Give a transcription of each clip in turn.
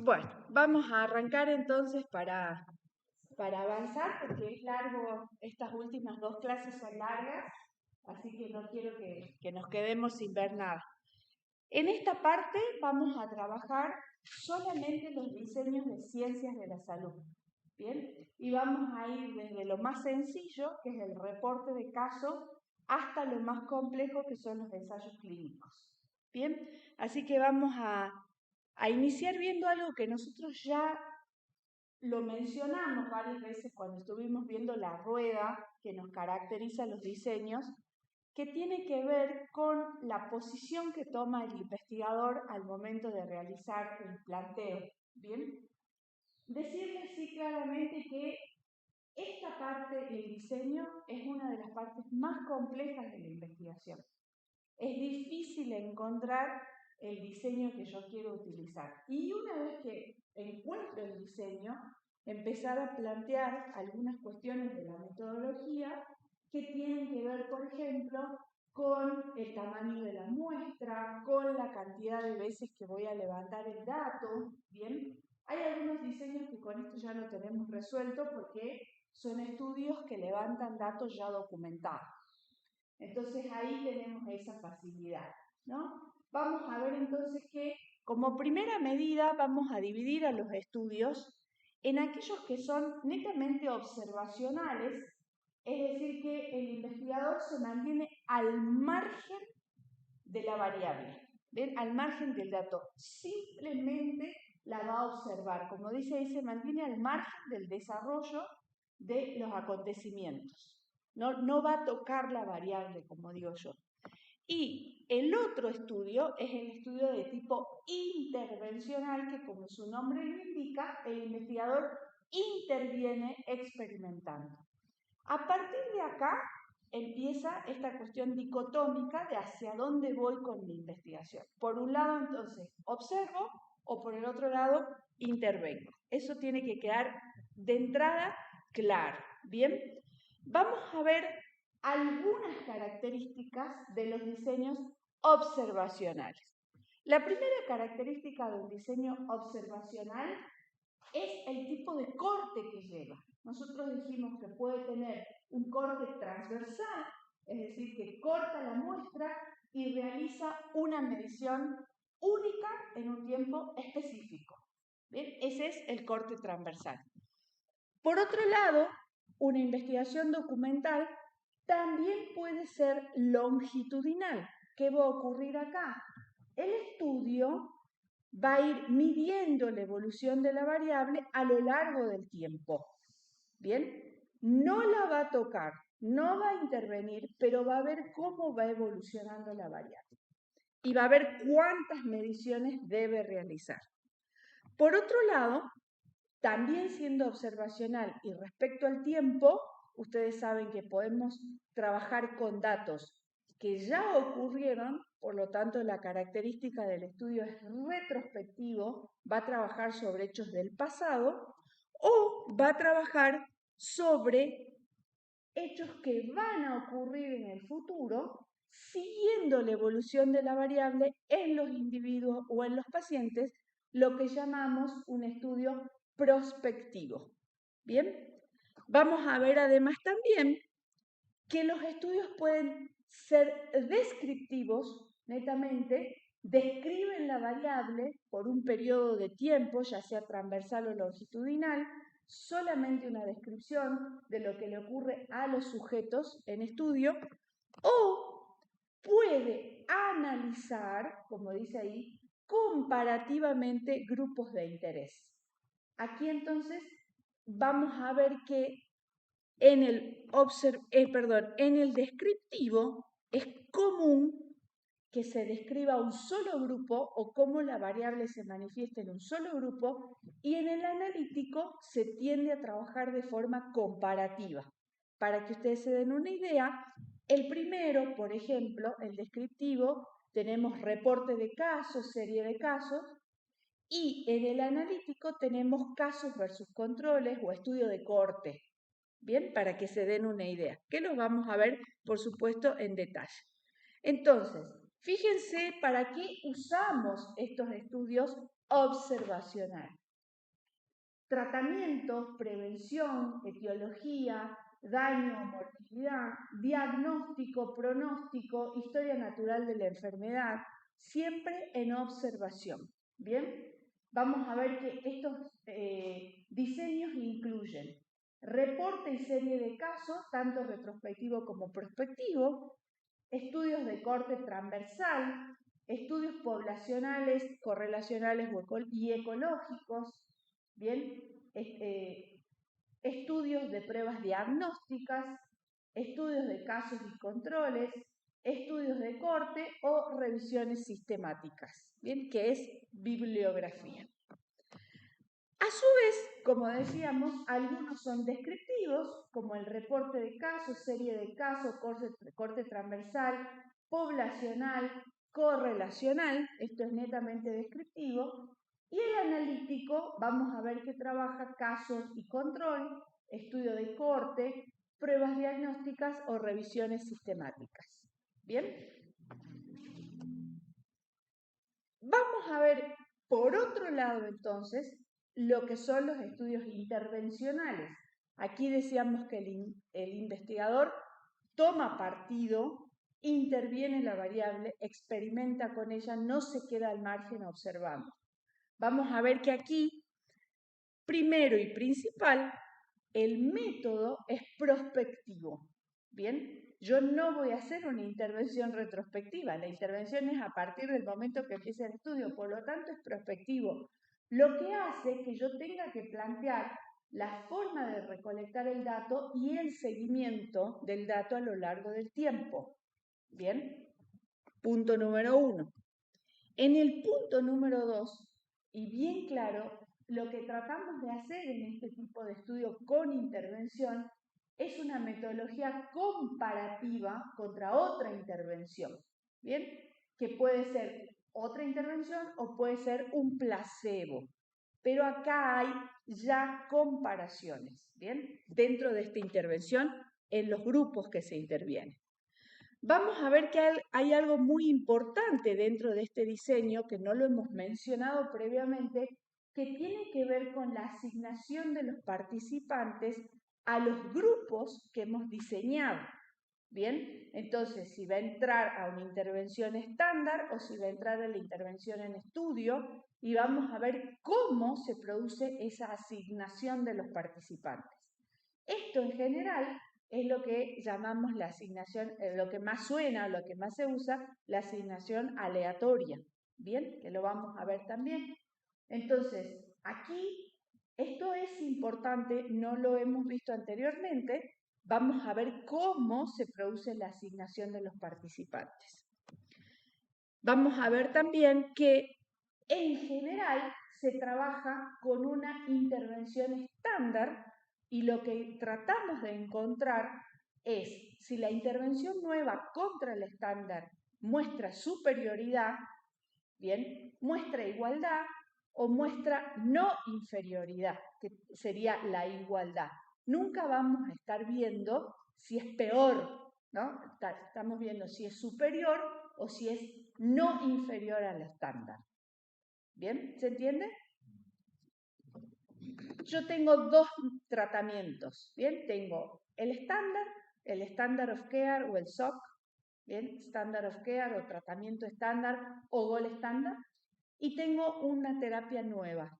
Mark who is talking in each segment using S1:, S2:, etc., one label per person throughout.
S1: Bueno, vamos a arrancar entonces para avanzar, porque es largo, estas últimas dos clases son largas, así que no quiero que nos quedemos sin ver nada. En esta parte vamos a trabajar solamente los diseños de ciencias de la salud, ¿bien? Y vamos a ir desde lo más sencillo, que es el reporte de caso, hasta lo más complejo, que son los ensayos clínicos, ¿bien? Así que vamos a iniciar viendo algo que nosotros ya lo mencionamos varias veces cuando estuvimos viendo la rueda que nos caracteriza los diseños, que tiene que ver con la posición que toma el investigador al momento de realizar el planteo. ¿Bien? Decirles sí claramente que esta parte del diseño es una de las partes más complejas de la investigación. Es difícil encontrar el diseño que yo quiero utilizar. Y una vez que encuentro el diseño, empezar a plantear algunas cuestiones de la metodología que tienen que ver, por ejemplo, con el tamaño de la muestra, con la cantidad de veces que voy a levantar el dato, ¿bien? Hay algunos diseños que con esto ya lo tenemos resuelto porque son estudios que levantan datos ya documentados. Entonces ahí tenemos esa facilidad, ¿no? Vamos a ver entonces que como primera medida vamos a dividir a los estudios en aquellos que son netamente observacionales, es decir, que el investigador se mantiene al margen de la variable, ¿ven? Al margen del dato, simplemente la va a observar, como dice ahí, se mantiene al margen del desarrollo de los acontecimientos. No va a tocar la variable, como digo yo. Y el otro estudio es el estudio de tipo intervencional, que como su nombre lo indica, el investigador interviene experimentando. A partir de acá empieza esta cuestión dicotómica de hacia dónde voy con mi investigación. Por un lado, entonces, observo, o por el otro lado, intervengo. Eso tiene que quedar de entrada claro. ¿Bien? Vamos a ver algunas características de los diseños observacionales. La primera característica de un diseño observacional es el tipo de corte que lleva. Nosotros dijimos que puede tener un corte transversal, es decir, que corta la muestra y realiza una medición única en un tiempo específico. ¿Bien? Ese es el corte transversal. Por otro lado, una investigación documental también puede ser longitudinal. ¿Qué va a ocurrir acá? El estudio va a ir midiendo la evolución de la variable a lo largo del tiempo. ¿Bien? No la va a tocar, no va a intervenir, pero va a ver cómo va evolucionando la variable. Y va a ver cuántas mediciones debe realizar. Por otro lado, también siendo observacional y respecto al tiempo, ustedes saben que podemos trabajar con datos que ya ocurrieron, por lo tanto la característica del estudio es retrospectivo, va a trabajar sobre hechos del pasado o va a trabajar sobre hechos que van a ocurrir en el futuro siguiendo la evolución de la variable en los individuos o en los pacientes, lo que llamamos un estudio prospectivo. ¿Bien? Vamos a ver además también que los estudios pueden ser descriptivos, netamente, describen la variable por un periodo de tiempo, ya sea transversal o longitudinal, solamente una descripción de lo que le ocurre a los sujetos en estudio, o puede analizar, como dice ahí, comparativamente grupos de interés. Aquí entonces vamos a ver que en el descriptivo es común que se describa un solo grupo o cómo la variable se manifiesta en un solo grupo, y en el analítico se tiende a trabajar de forma comparativa. Para que ustedes se den una idea, el primero, por ejemplo, el descriptivo, tenemos reporte de casos, serie de casos, y en el analítico tenemos casos versus controles o estudio de corte. Bien, para que se den una idea, que los vamos a ver, por supuesto, en detalle. Entonces, fíjense para qué usamos estos estudios observacional. Tratamientos, prevención, etiología, daño, mortalidad, diagnóstico, pronóstico, historia natural de la enfermedad, siempre en observación. ¿Bien? Vamos a ver que estos diseños incluyen reporte y serie de casos, tanto retrospectivo como prospectivo, estudios de corte transversal, estudios poblacionales, correlacionales y ecológicos, ¿bien? Estudios de pruebas diagnósticas, estudios de casos y controles, estudios de corte o revisiones sistemáticas, ¿bien? Que es bibliografía. A su vez, como decíamos, algunos son descriptivos, como el reporte de casos, serie de casos, corte transversal, poblacional, correlacional, esto es netamente descriptivo, y el analítico, vamos a ver que trabaja casos y control, estudio de corte, pruebas diagnósticas o revisiones sistemáticas. ¿Bien? Vamos a ver, por otro lado, entonces, lo que son los estudios intervencionales. Aquí decíamos que el investigador toma partido, interviene en la variable, experimenta con ella, no se queda al margen observando. Vamos a ver que aquí, primero y principal, el método es prospectivo. ¿Bien? Yo no voy a hacer una intervención retrospectiva. La intervención es a partir del momento que empiece el estudio, por lo tanto es prospectivo. Lo que hace que yo tenga que plantear la forma de recolectar el dato y el seguimiento del dato a lo largo del tiempo. ¿Bien? Punto número 1. En el punto número 2, y bien claro, lo que tratamos de hacer en este tipo de estudio con intervención es una metodología comparativa contra otra intervención, ¿bien? Que puede ser otra intervención o puede ser un placebo. Pero acá hay ya comparaciones, ¿bien? Dentro de esta intervención en los grupos que se intervienen. Vamos a ver que hay algo muy importante dentro de este diseño que no lo hemos mencionado previamente, que tiene que ver con la asignación de los participantes a los grupos que hemos diseñado. Bien, entonces si va a entrar a una intervención estándar o si va a entrar a la intervención en estudio, y vamos a ver cómo se produce esa asignación de los participantes. Esto en general es lo que llamamos la asignación, lo que más suena, lo que más se usa, la asignación aleatoria. Bien, que lo vamos a ver también. Entonces, aquí esto es importante, no lo hemos visto anteriormente. Vamos a ver cómo se produce la asignación de los participantes. Vamos a ver también que en general se trabaja con una intervención estándar y lo que tratamos de encontrar es si la intervención nueva contra el estándar muestra superioridad, bien, muestra igualdad o muestra no inferioridad, que sería la igualdad. Nunca vamos a estar viendo si es peor, ¿no? Estamos viendo si es superior o si es no inferior al estándar. ¿Bien? ¿Se entiende? Yo tengo dos tratamientos, ¿bien? Tengo el Standard of Care o el SOC, ¿bien? Standard of Care o tratamiento estándar o Gold Standard, y tengo una terapia nueva.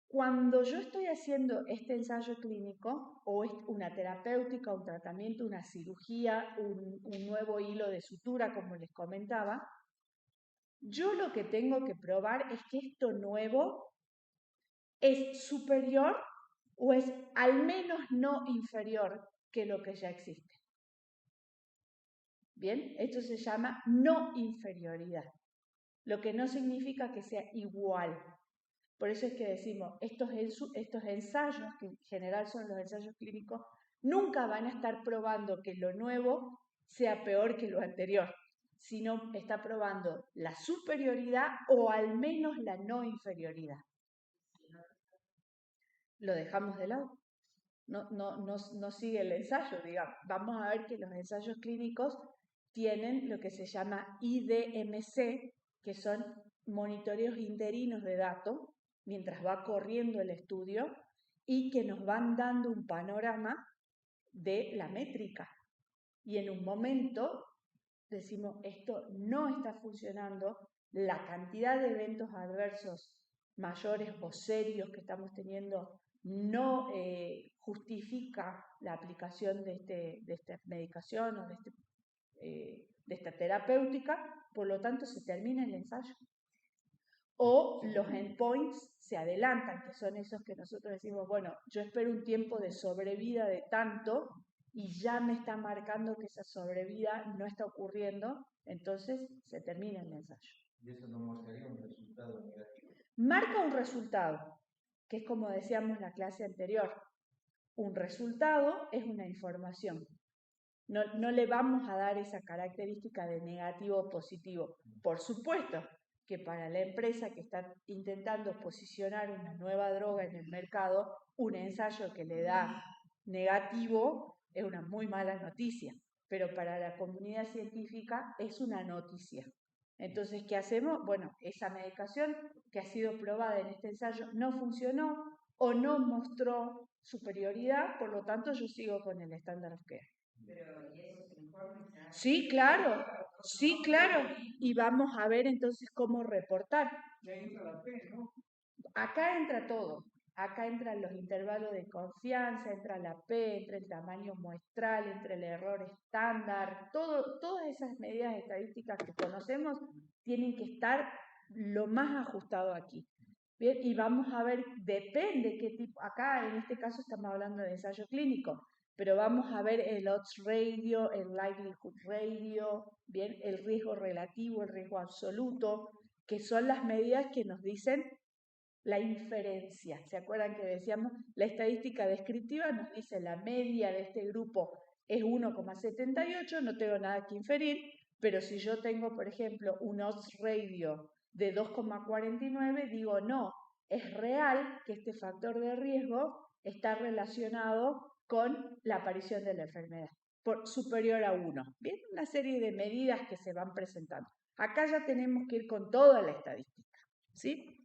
S1: Cuando yo estoy haciendo este ensayo clínico, o es una terapéutica, un tratamiento, una cirugía, un nuevo hilo de sutura, como les comentaba, yo lo que tengo que probar es que esto nuevo es superior o es al menos no inferior que lo que ya existe. Bien, esto se llama no inferioridad, lo que no significa que sea igual. Por eso es que decimos, estos ensayos, que en general son los ensayos clínicos, nunca van a estar probando que lo nuevo sea peor que lo anterior, sino está probando la superioridad o al menos la no inferioridad. Lo dejamos de lado. No sigue el ensayo, digamos. Vamos a ver que los ensayos clínicos tienen lo que se llama IDMC, que son monitoreos interinos de datos mientras va corriendo el estudio y que nos van dando un panorama de la métrica. Y en un momento decimos, esto no está funcionando, la cantidad de eventos adversos mayores o serios que estamos teniendo no justifica la aplicación de esta medicación o de esta terapéutica, por lo tanto se termina el ensayo. O los endpoints se adelantan, que son esos que nosotros decimos, bueno, yo espero un tiempo de sobrevida de tanto y ya me está marcando que esa sobrevida no está ocurriendo, entonces se termina el ensayo.
S2: ¿Y eso no mostraría un resultado negativo?
S1: Marca un resultado, que es como decíamos en la clase anterior. Un resultado es una información. No le vamos a dar esa característica de negativo o positivo. Por supuesto que para la empresa que está intentando posicionar una nueva droga en el mercado, un ensayo que le da negativo es una muy mala noticia, pero para la comunidad científica es una noticia. Entonces, ¿qué hacemos? Bueno, esa medicación que ha sido probada en este ensayo no funcionó o no mostró superioridad, por lo tanto yo sigo con el estándar of care.
S3: Pero, ¿y esos informes?
S1: Sí, claro, sí, claro. Y vamos a ver entonces cómo reportar.
S2: Ya entra la P, ¿no?
S1: Acá entra todo. Acá entran los intervalos de confianza, entra la P, entra el tamaño muestral, entra el error estándar. Todas esas medidas estadísticas que conocemos tienen que estar lo más ajustado aquí. Bien, y vamos a ver, depende qué tipo. Acá en este caso estamos hablando de ensayo clínico, pero vamos a ver el odds radio, el likelihood radio, bien, el riesgo relativo, el riesgo absoluto, que son las medidas que nos dicen la inferencia. ¿Se acuerdan que decíamos? La estadística descriptiva nos dice la media de este grupo es 1,78, no tengo nada que inferir, pero si yo tengo, por ejemplo, un odds radio de 2,49, digo no, es real que este factor de riesgo está relacionado con la aparición de la enfermedad, superior a 1. Bien, una serie de medidas que se van presentando. Acá ya tenemos que ir con toda la estadística, ¿sí?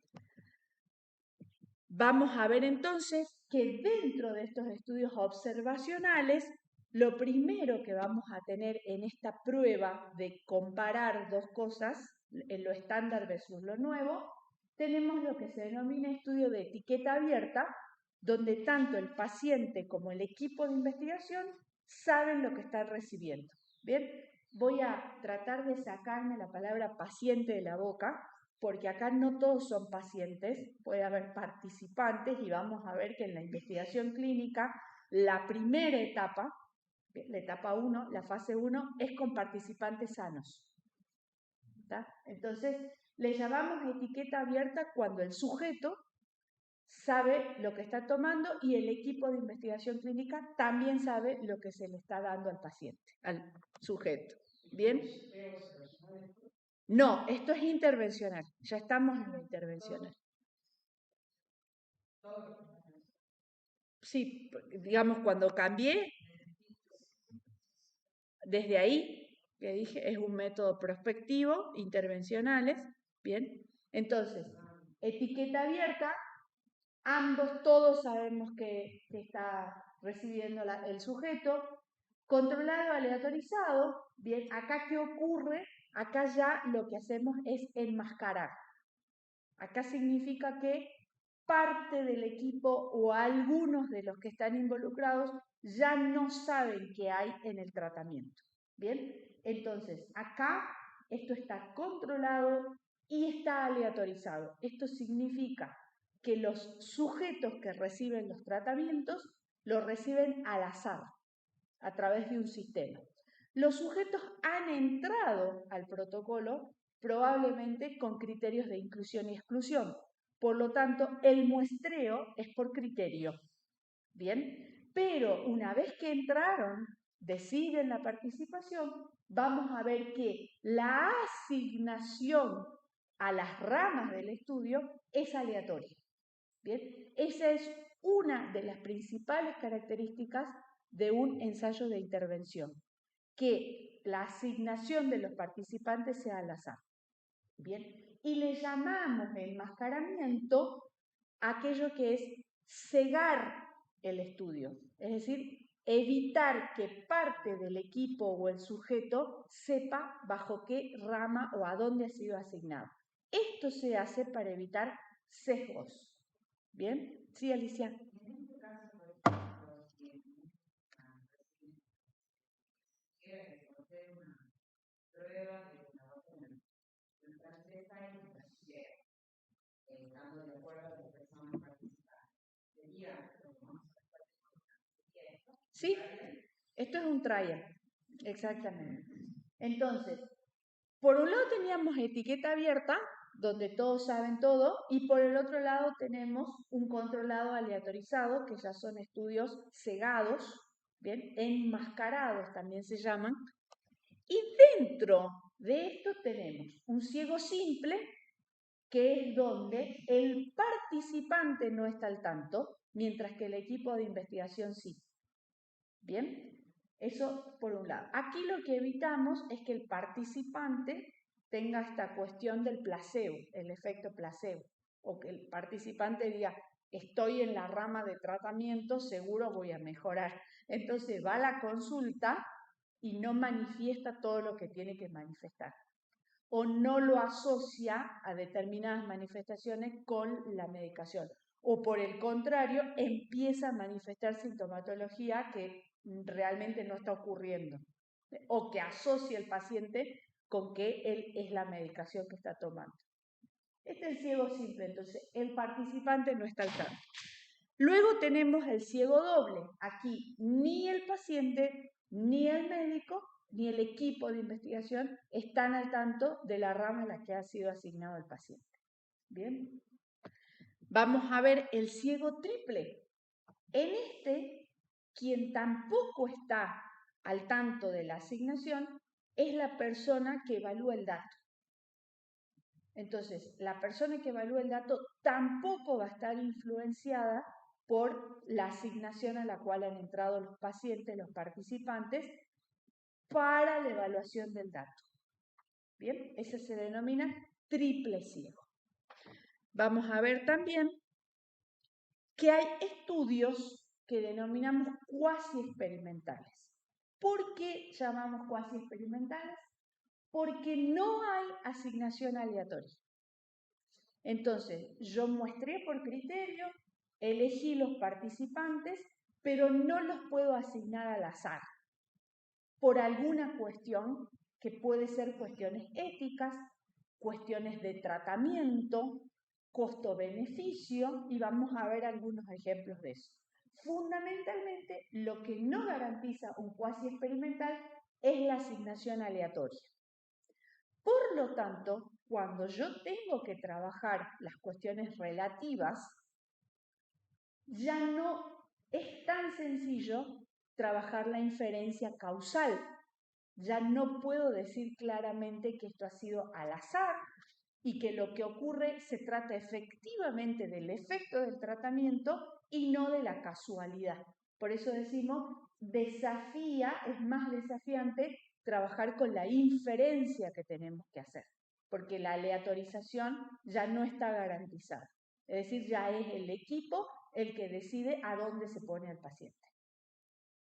S1: Vamos a ver entonces que dentro de estos estudios observacionales, lo primero que vamos a tener en esta prueba de comparar dos cosas, en lo estándar versus lo nuevo, tenemos lo que se denomina estudio de etiqueta abierta, donde tanto el paciente como el equipo de investigación saben lo que están recibiendo. Bien, voy a tratar de sacarme la palabra paciente de la boca, porque acá no todos son pacientes, puede haber participantes y vamos a ver que en la investigación clínica la primera etapa, la etapa 1, la fase 1, es con participantes sanos. ¿Está? Entonces, le llamamos etiqueta abierta cuando el sujeto sabe lo que está tomando y el equipo de investigación clínica también sabe lo que se le está dando al paciente, al sujeto. ¿Bien? No, esto es intervencional. Ya estamos en lo intervencional. Sí, digamos, cuando cambié, desde ahí, que dije, es un método prospectivo, intervencionales, ¿bien? Entonces, etiqueta abierta, todos sabemos que está recibiendo el sujeto, controlado, aleatorizado, ¿bien? Acá, ¿qué ocurre? Acá ya lo que hacemos es enmascarar. Acá significa que parte del equipo o algunos de los que están involucrados ya no saben qué hay en el tratamiento. ¿Bien? Entonces, acá esto está controlado y está aleatorizado. Esto significa que los sujetos que reciben los tratamientos los reciben al azar, a través de un sistema. Los sujetos han entrado al protocolo probablemente con criterios de inclusión y exclusión. Por lo tanto, el muestreo es por criterio. ¿Bien? Pero una vez que entraron, deciden la participación, vamos a ver que la asignación a las ramas del estudio es aleatoria. ¿Bien? Esa es una de las principales características de un ensayo de intervención, que la asignación de los participantes sea al azar. Bien, y le llamamos enmascaramiento aquello que es cegar el estudio, es decir, evitar que parte del equipo o el sujeto sepa bajo qué rama o a dónde ha sido asignado. Esto se hace para evitar sesgos. ¿Bien? Sí, Alicia.
S3: En este caso, por ejemplo, quiere reconocer una prueba de una vacuna, durante 3 años estando de acuerdo a la persona participada. Sería lo que vamos a hacer.
S1: Sí, esto es un trial, exactamente. Entonces, por un lado teníamos etiqueta abierta, donde todos saben todo, y por el otro lado tenemos un controlado aleatorizado, que ya son estudios cegados, ¿bien? Enmascarados también se llaman. Y dentro de esto tenemos un ciego simple, que es donde el participante no está al tanto, mientras que el equipo de investigación sí. ¿Bien? Eso por un lado. Aquí lo que evitamos es que el participante tenga esta cuestión del placebo, el efecto placebo, o que el participante diga, estoy en la rama de tratamiento, seguro voy a mejorar. Entonces va a la consulta y no manifiesta todo lo que tiene que manifestar, o no lo asocia a determinadas manifestaciones con la medicación, o por el contrario, empieza a manifestar sintomatología que realmente no está ocurriendo, o que asocia el paciente con que él es la medicación que está tomando. Este es el ciego simple, entonces el participante no está al tanto. Luego tenemos el ciego doble. Aquí ni el paciente, ni el médico, ni el equipo de investigación están al tanto de la rama a la que ha sido asignado el paciente. ¿Bien? Vamos a ver el ciego triple. En este, quien tampoco está al tanto de la asignación es la persona que evalúa el dato. Entonces, la persona que evalúa el dato tampoco va a estar influenciada por la asignación a la cual han entrado los pacientes, los participantes, para la evaluación del dato. Bien, ese se denomina triple ciego. Vamos a ver también que hay estudios que denominamos cuasi experimentales. ¿Por qué llamamos cuasi experimentales? Porque no hay asignación aleatoria. Entonces, yo muestré por criterio, elegí los participantes, pero no los puedo asignar al azar por alguna cuestión que puede ser cuestiones éticas, cuestiones de tratamiento, costo-beneficio, y vamos a ver algunos ejemplos de eso. Fundamentalmente, lo que no garantiza un cuasi experimental es la asignación aleatoria. Por lo tanto, cuando yo tengo que trabajar las cuestiones relativas, ya no es tan sencillo trabajar la inferencia causal. Ya no puedo decir claramente que esto ha sido al azar y que lo que ocurre se trata efectivamente del efecto del tratamiento y no de la casualidad. Por eso decimos, es más desafiante trabajar con la inferencia que tenemos que hacer, porque la aleatorización ya no está garantizada. Es decir, ya es el equipo el que decide a dónde se pone al paciente.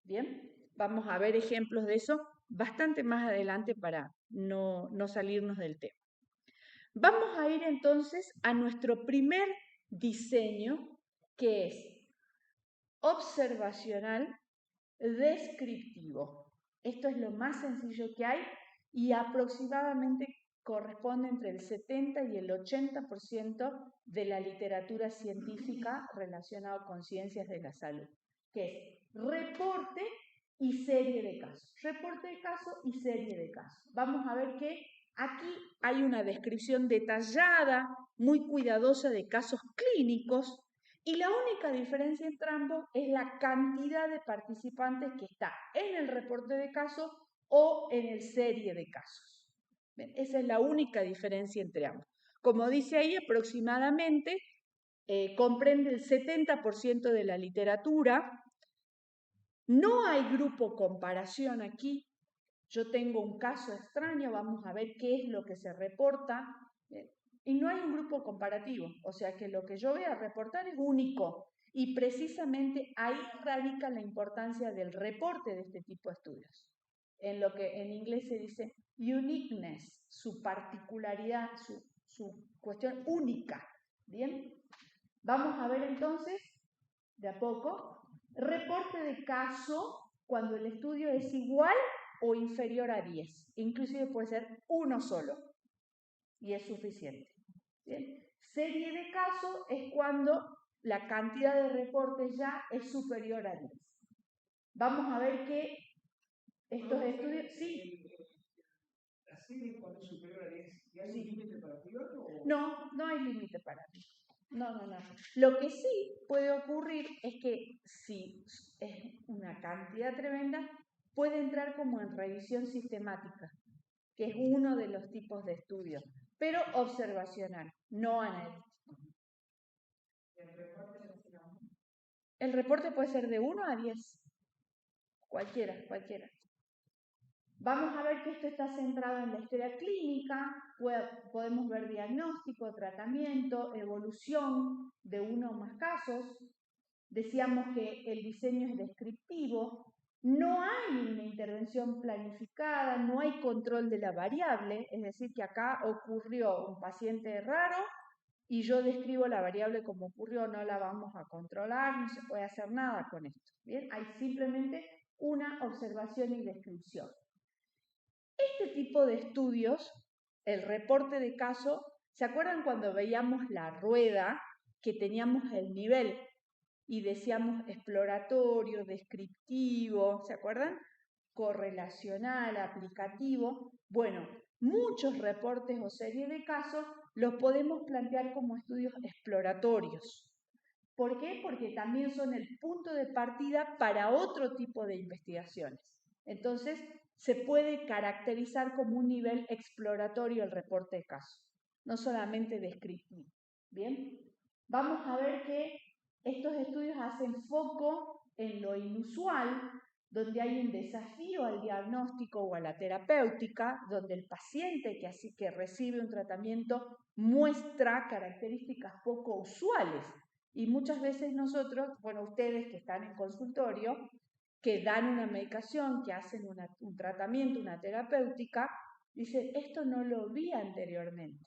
S1: Bien, vamos a ver ejemplos de eso bastante más adelante para no salirnos del tema. Vamos a ir entonces a nuestro primer diseño, que es observacional descriptivo. Esto es lo más sencillo que hay y aproximadamente corresponde entre el 70 y el 80% de la literatura científica relacionada con ciencias de la salud, que es reporte y serie de casos. Reporte de caso y serie de casos. Vamos a ver que aquí hay una descripción detallada, muy cuidadosa de casos clínicos, y la única diferencia entre ambos es la cantidad de participantes que está en el reporte de casos o en el serie de casos. ¿Ven? Esa es la única diferencia entre ambos. Como dice ahí, aproximadamente comprende el 70% de la literatura. No hay grupo comparación aquí. Yo tengo un caso extraño, vamos a ver qué es lo que se reporta. y no hay un grupo comparativo, o sea que lo que yo voy a reportar es único, y precisamente ahí radica la importancia del reporte de este tipo de estudios, en lo que en inglés se dice uniqueness, su particularidad, su cuestión única. Bien, vamos a ver entonces, de a poco, reporte de caso cuando el estudio es igual o inferior a 10, inclusive puede ser uno solo, y es suficiente. ¿Bien? Serie de caso es cuando la cantidad de reportes ya es superior a 10. Vamos a ver que estos estudios... Sí.
S2: ¿La serie cuando es superior a 10? ¿Y hay un límite para piloto?
S1: No, no hay límite para piloto. No. Lo que sí puede ocurrir es que si es una cantidad tremenda, puede entrar como en revisión sistemática, que es uno de los tipos de estudios, pero observacional, no analítico. El reporte puede ser de 1 a 10, cualquiera. Vamos a ver que esto está centrado en la historia clínica, podemos ver diagnóstico, tratamiento, evolución de uno o más casos. Decíamos que el diseño es descriptivo, no hay una intervención planificada, no hay control de la variable, es decir, que acá ocurrió un paciente raro y yo describo la variable como ocurrió, no la vamos a controlar, no se puede hacer nada con esto. ¿Bien? Hay simplemente una observación y descripción. Este tipo de estudios, el reporte de caso, ¿se acuerdan cuando veíamos la rueda que teníamos el nivel y decíamos exploratorio, descriptivo, ¿se acuerdan? Correlacional, aplicativo. Bueno, muchos reportes o series de casos los podemos plantear como estudios exploratorios. ¿Por qué? Porque también son el punto de partida para otro tipo de investigaciones. Entonces, se puede caracterizar como un nivel exploratorio el reporte de caso, no solamente descriptivo. ¿Bien? Vamos a ver que estos estudios hacen foco en lo inusual, donde hay un desafío al diagnóstico o a la terapéutica, donde el paciente que recibe un tratamiento muestra características poco usuales. Y muchas veces nosotros, bueno, ustedes que están en consultorio, que dan una medicación, que hacen un tratamiento, una terapéutica, dicen, esto no lo vi anteriormente.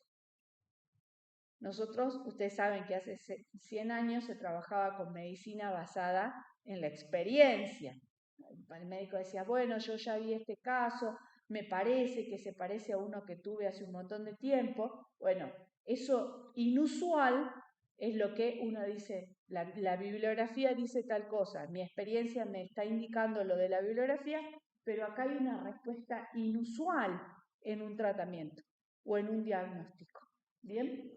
S1: Nosotros, ustedes saben que hace 100 años se trabajaba con medicina basada en la experiencia. El médico decía, bueno, yo ya vi este caso, me parece que se parece a uno que tuve hace un montón de tiempo. Bueno, eso inusual es lo que uno dice, la bibliografía dice tal cosa, mi experiencia me está indicando lo de la bibliografía, pero acá hay una respuesta inusual en un tratamiento o en un diagnóstico. ¿Bien?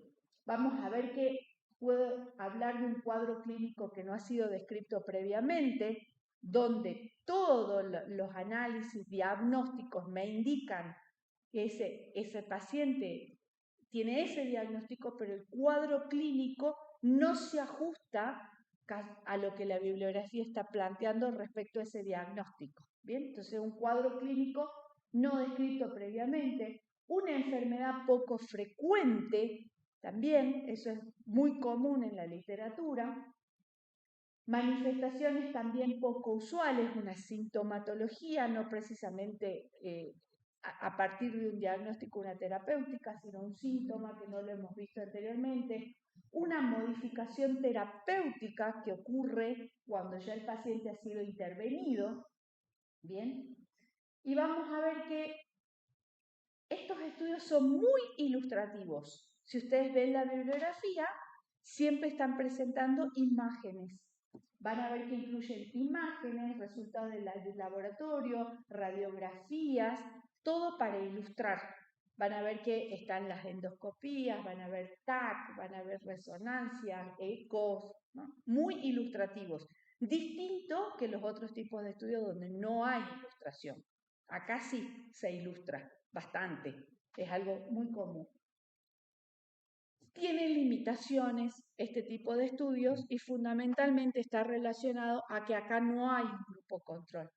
S1: Vamos a ver que puedo hablar de un cuadro clínico que no ha sido descrito previamente, donde todos los análisis diagnósticos me indican que ese paciente tiene ese diagnóstico, pero el cuadro clínico no se ajusta a lo que la bibliografía está planteando respecto a ese diagnóstico. ¿Bien? Entonces, un cuadro clínico no descrito previamente, una enfermedad poco frecuente, también, eso es muy común en la literatura. Manifestaciones también poco usuales, una sintomatología, no precisamente a partir de un diagnóstico, una terapéutica, sino un síntoma que no lo hemos visto anteriormente. Una modificación terapéutica que ocurre cuando ya el paciente ha sido intervenido. Bien. Y vamos a ver que estos estudios son muy ilustrativos. Si ustedes ven la bibliografía, siempre están presentando imágenes. Van a ver que incluyen imágenes, resultados del laboratorio, radiografías, todo para ilustrar. Van a ver que están las endoscopías, van a ver TAC, van a ver resonancias, ecos, ¿no? Muy ilustrativos. Distinto que los otros tipos de estudios donde no hay ilustración. Acá sí se ilustra bastante, es algo muy común. Tiene limitaciones este tipo de estudios y fundamentalmente está relacionado a que acá no hay un grupo control.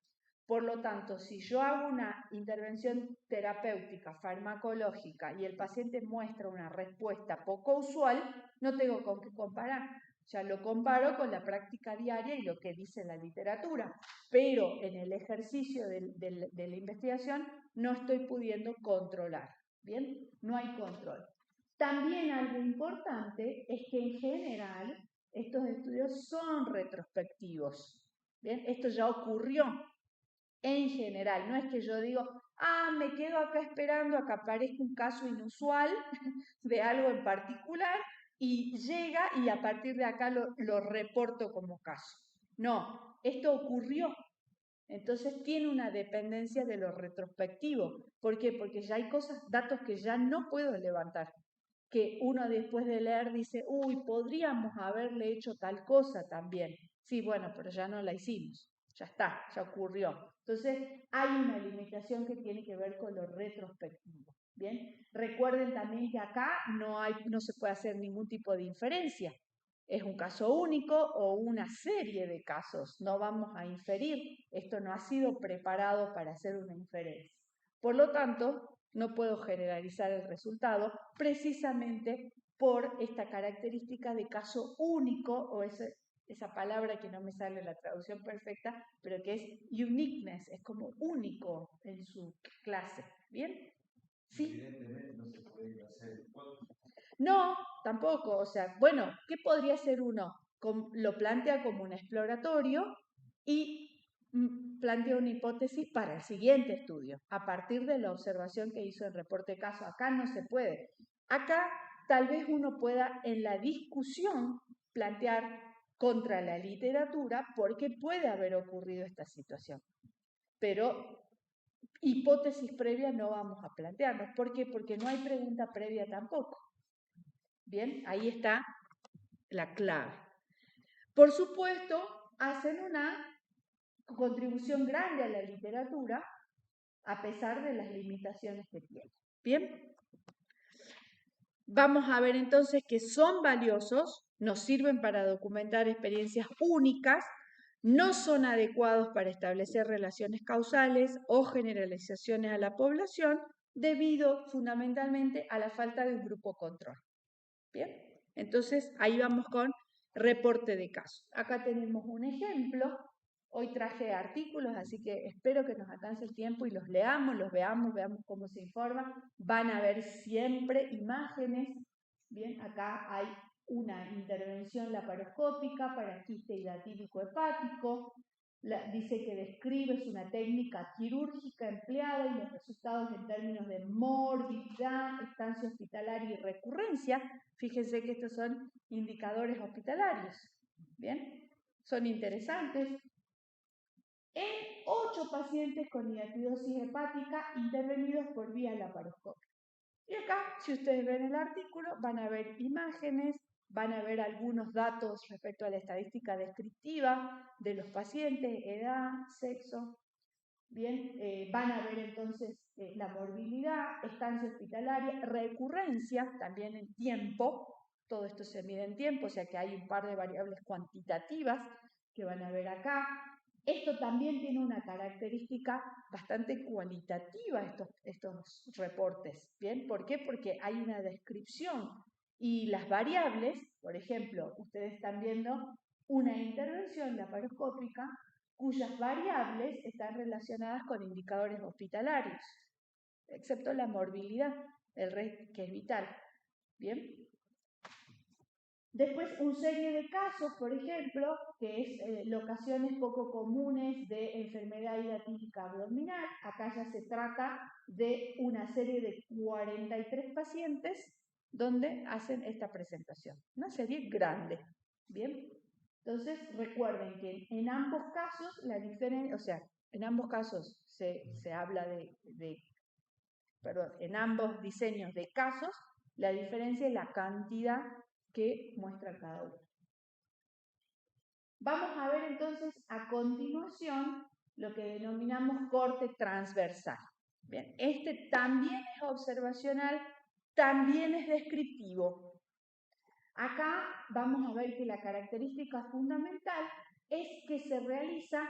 S1: Por lo tanto, si yo hago una intervención terapéutica, farmacológica, y el paciente muestra una respuesta poco usual, no tengo con qué comparar. Ya lo comparo con la práctica diaria y lo que dice la literatura. Pero en el ejercicio de la investigación no estoy pudiendo controlar. ¿Bien? No hay control. También algo importante es que en general estos estudios son retrospectivos. ¿Bien? Esto ya ocurrió. En general, no es que yo digo, me quedo acá esperando a que aparezca un caso inusual de algo en particular y llega y a partir de acá lo reporto como caso. No, esto ocurrió. Entonces tiene una dependencia de lo retrospectivo. ¿Por qué? Porque ya hay datos que ya no puedo levantar. Que uno después de leer dice, podríamos haberle hecho tal cosa también. Sí, bueno, pero ya no la hicimos. Ya está, ya ocurrió. Entonces, hay una limitación que tiene que ver con lo retrospectivo. ¿Bien? Recuerden también que acá no se puede hacer ningún tipo de inferencia. Es un caso único o una serie de casos. No vamos a inferir. Esto no ha sido preparado para hacer una inferencia. Por lo tanto, no puedo generalizar el resultado precisamente por esta característica de caso único o esa palabra que no me sale la traducción perfecta, pero que es uniqueness, es como único en su clase. ¿Bien? ¿Sí?
S4: Evidentemente no se puede hacer hipótesis.
S1: No, tampoco. O sea, bueno, ¿qué podría ser uno? Lo plantea como un exploratorio y plantea una hipótesis para el siguiente estudio, a partir de la observación que hizo el reporte de caso. Acá no se puede. Acá tal vez uno pueda en la discusión plantear contra la literatura por qué puede haber ocurrido esta situación. Pero hipótesis previa no vamos a plantearnos. ¿Por qué? Porque no hay pregunta previa tampoco. Bien, ahí está la clave. Por supuesto, hacen una contribución grande a la literatura a pesar de las limitaciones que tiene. Bien, vamos a ver entonces que son valiosos, nos sirven para documentar experiencias únicas, no son adecuados para establecer relaciones causales o generalizaciones a la población debido fundamentalmente a la falta de un grupo control. Bien, entonces ahí vamos con reporte de casos. Acá tenemos un ejemplo. Hoy traje artículos, así que espero que nos alcance el tiempo y los leamos, los veamos cómo se informa. Van a ver siempre imágenes. Bien, acá hay una intervención laparoscópica para quiste hidatídico hepático. Dice que describe, es una técnica quirúrgica empleada y los resultados en términos de morbilidad, estancia hospitalaria y recurrencia. Fíjense que estos son indicadores hospitalarios. Bien, son interesantes. En 8 pacientes con hidatidosis hepática intervenidos por vía laparoscópica. Y acá, si ustedes ven el artículo, van a ver imágenes, van a ver algunos datos respecto a la estadística descriptiva de los pacientes, edad, sexo. Bien, van a ver entonces la morbilidad, estancia hospitalaria, recurrencia, también en tiempo. Todo esto se mide en tiempo, o sea que hay un par de variables cuantitativas que van a ver acá. Esto también tiene una característica bastante cualitativa, estos reportes. ¿Bien? ¿Por qué? Porque hay una descripción y las variables, por ejemplo, ustedes están viendo una intervención laparoscópica cuyas variables están relacionadas con indicadores hospitalarios, excepto la morbilidad, el resto que es vital. ¿Bien? Después, una serie de casos, por ejemplo, que es locaciones poco comunes de enfermedad hidatídica abdominal. Acá ya se trata de una serie de 43 pacientes donde hacen esta presentación. Una serie grande. ¿Bien? Entonces, recuerden que en ambos casos, la diferencia, o sea, en ambos casos se habla en ambos diseños de casos, la diferencia es la cantidad que muestra cada uno. Vamos a ver entonces a continuación lo que denominamos corte transversal. Bien, este también es observacional, también es descriptivo. Acá vamos a ver que la característica fundamental es que se realiza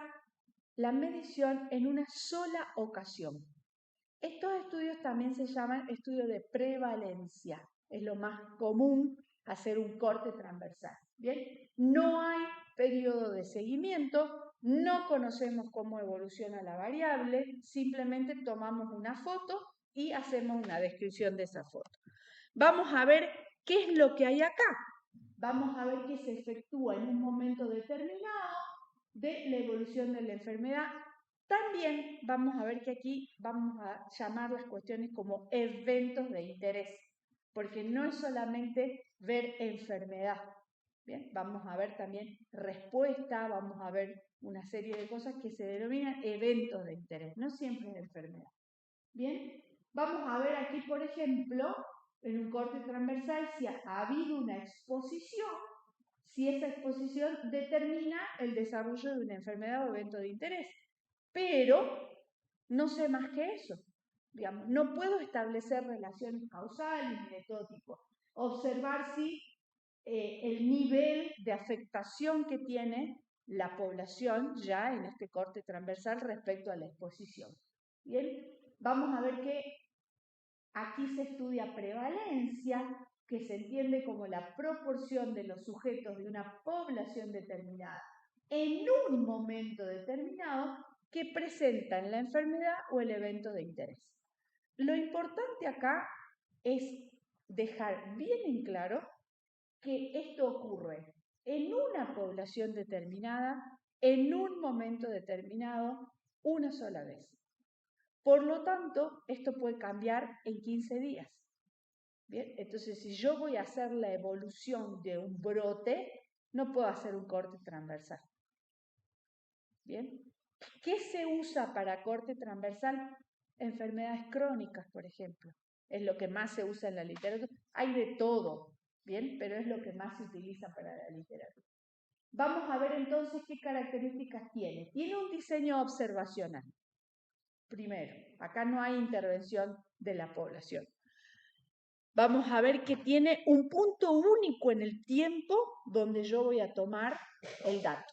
S1: la medición en una sola ocasión. Estos estudios también se llaman estudios de prevalencia. Es lo más común hacer un corte transversal. ¿Bien? No hay periodo de seguimiento, no conocemos cómo evoluciona la variable, simplemente tomamos una foto y hacemos una descripción de esa foto. Vamos a ver qué es lo que hay acá. Vamos a ver qué se efectúa en un momento determinado de la evolución de la enfermedad. También vamos a ver que aquí vamos a llamar las cuestiones como eventos de interés, porque no es solamente ver enfermedad. Bien, vamos a ver también respuesta, vamos a ver una serie de cosas que se denominan eventos de interés, no siempre es enfermedad. Bien, vamos a ver aquí, por ejemplo, en un corte transversal, si ha habido una exposición, si esa exposición determina el desarrollo de una enfermedad o evento de interés. Pero no sé más que eso. Digamos, no puedo establecer relaciones causales ni de todo tipo. Observar si el nivel de afectación que tiene la población ya en este corte transversal respecto a la exposición. Bien, vamos a ver que aquí se estudia prevalencia, que se entiende como la proporción de los sujetos de una población determinada en un momento determinado que presentan la enfermedad o el evento de interés. Lo importante acá es dejar bien en claro que esto ocurre en una población determinada, en un momento determinado, una sola vez. Por lo tanto, esto puede cambiar en 15 días. Bien, entonces si yo voy a hacer la evolución de un brote, no puedo hacer un corte transversal. Bien, ¿qué se usa para corte transversal? Enfermedades crónicas, por ejemplo. Es lo que más se usa en la literatura. Hay de todo, bien, pero es lo que más se utiliza para la literatura. Vamos a ver entonces qué características tiene. Tiene un diseño observacional. Primero, acá no hay intervención de la población. Vamos a ver que tiene un punto único en el tiempo donde yo voy a tomar el dato.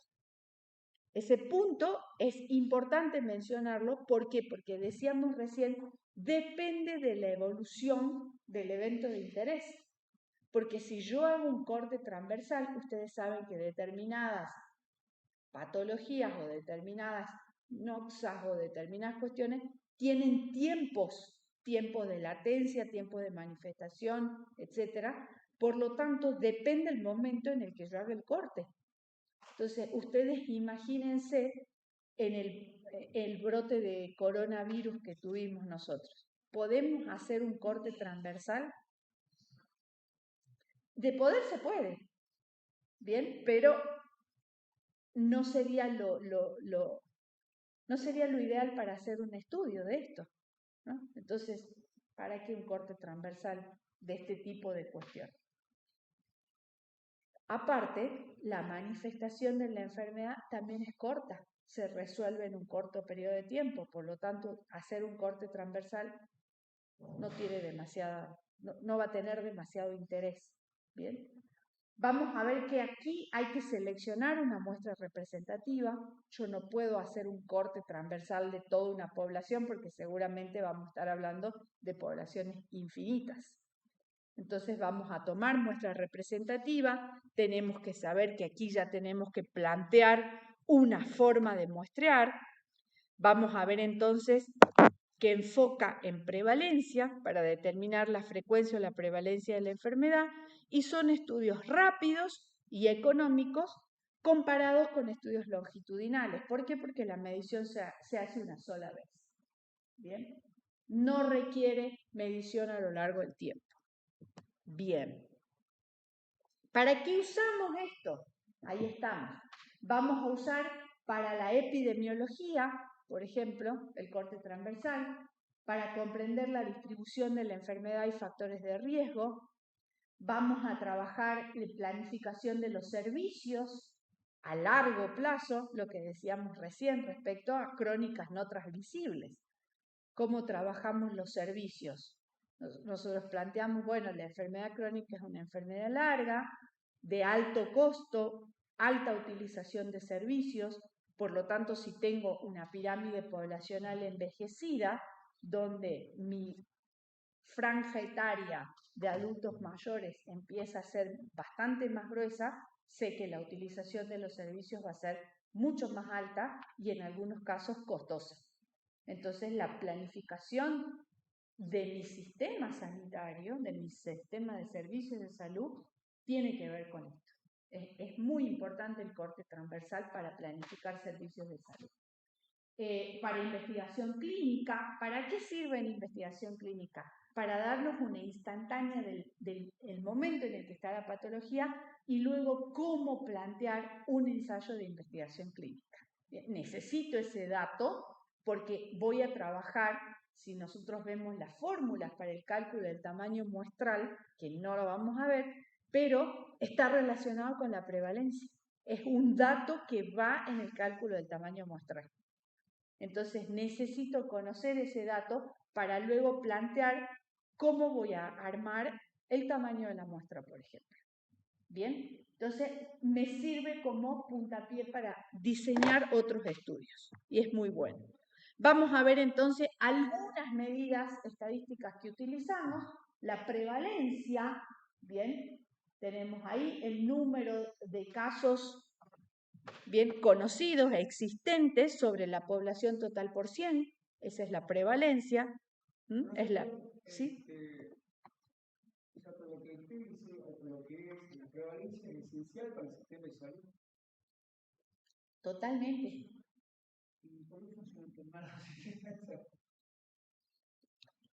S1: Ese punto es importante mencionarlo. ¿Por qué? Porque decíamos recién, depende de la evolución del evento de interés. Porque si yo hago un corte transversal, ustedes saben que determinadas patologías o determinadas noxas o determinadas cuestiones tienen tiempos de latencia, tiempos de manifestación, etc. Por lo tanto, depende del momento en el que yo haga el corte. Entonces, ustedes imagínense en el brote de coronavirus que tuvimos nosotros. ¿Podemos hacer un corte transversal? De poder se puede, bien, pero no sería no sería lo ideal para hacer un estudio de esto, ¿no? Entonces, ¿para qué un corte transversal de este tipo de cuestión? Aparte, la manifestación de la enfermedad también es corta, se resuelve en un corto periodo de tiempo, por lo tanto, hacer un corte transversal no va a tener demasiado interés. Bien, vamos a ver que aquí hay que seleccionar una muestra representativa. Yo no puedo hacer un corte transversal de toda una población porque seguramente vamos a estar hablando de poblaciones infinitas. Entonces vamos a tomar muestra representativa, tenemos que saber que aquí ya tenemos que plantear una forma de muestrear. Vamos a ver entonces que enfoca en prevalencia para determinar la frecuencia o la prevalencia de la enfermedad y son estudios rápidos y económicos comparados con estudios longitudinales. ¿Por qué? Porque la medición se hace una sola vez. Bien, no requiere medición a lo largo del tiempo. Bien, ¿para qué usamos esto? Ahí estamos. Vamos a usar para la epidemiología, por ejemplo, el corte transversal, para comprender la distribución de la enfermedad y factores de riesgo. Vamos a trabajar en planificación de los servicios a largo plazo, lo que decíamos recién respecto a crónicas no transmisibles. ¿Cómo trabajamos los servicios? Nosotros planteamos, bueno, la enfermedad crónica es una enfermedad larga, de alto costo, alta utilización de servicios, Por lo tanto, si tengo una pirámide poblacional envejecida, donde mi franja etaria de adultos mayores empieza a ser bastante más gruesa, sé que la utilización de los servicios va a ser mucho más alta y en algunos casos costosa. Entonces, la planificación de mi sistema sanitario, de mi sistema de servicios de salud, tiene que ver con esto. Es muy importante el corte transversal para planificar servicios de salud. Para investigación clínica, ¿para qué sirve la investigación clínica? Para darnos una instantánea del momento en el que está la patología y luego cómo plantear un ensayo de investigación clínica. Necesito ese dato porque voy a trabajar, si nosotros vemos las fórmulas para el cálculo del tamaño muestral, que no lo vamos a ver, pero está relacionado con la prevalencia. Es un dato que va en el cálculo del tamaño muestral. Entonces necesito conocer ese dato para luego plantear cómo voy a armar el tamaño de la muestra, por ejemplo. ¿Bien? Entonces me sirve como puntapié para diseñar otros estudios y es muy bueno. Vamos a ver entonces algunas medidas estadísticas que utilizamos. La prevalencia, ¿bien? Tenemos ahí el número de casos bien conocidos, existentes sobre la población total por 100, esa es la prevalencia. Es la, ¿sí?
S2: Lo que usted dice, lo que es la prevalencia es esencial para el sistema de salud.
S1: Totalmente.
S2: ¿Y por qué funciona tan mal?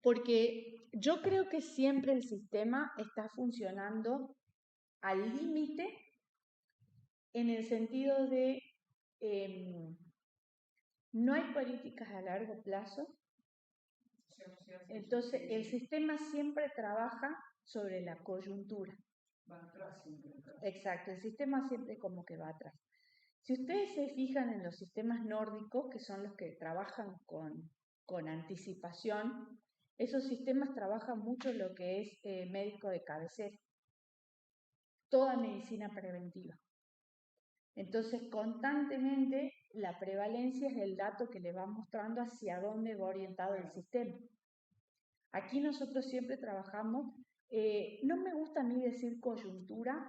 S1: Porque yo creo que siempre el sistema está funcionando al límite en el sentido de no hay políticas a largo plazo. Entonces, el sistema siempre trabaja sobre la coyuntura.
S2: Va atrás siempre.
S1: Exacto, el sistema siempre como que va atrás. Si ustedes se fijan en los sistemas nórdicos, que son los que trabajan con anticipación, esos sistemas trabajan mucho lo que es médico de cabecera, toda medicina preventiva. Entonces, constantemente la prevalencia es el dato que le va mostrando hacia dónde va orientado el sistema. Aquí nosotros siempre trabajamos, no me gusta a mí decir coyuntura,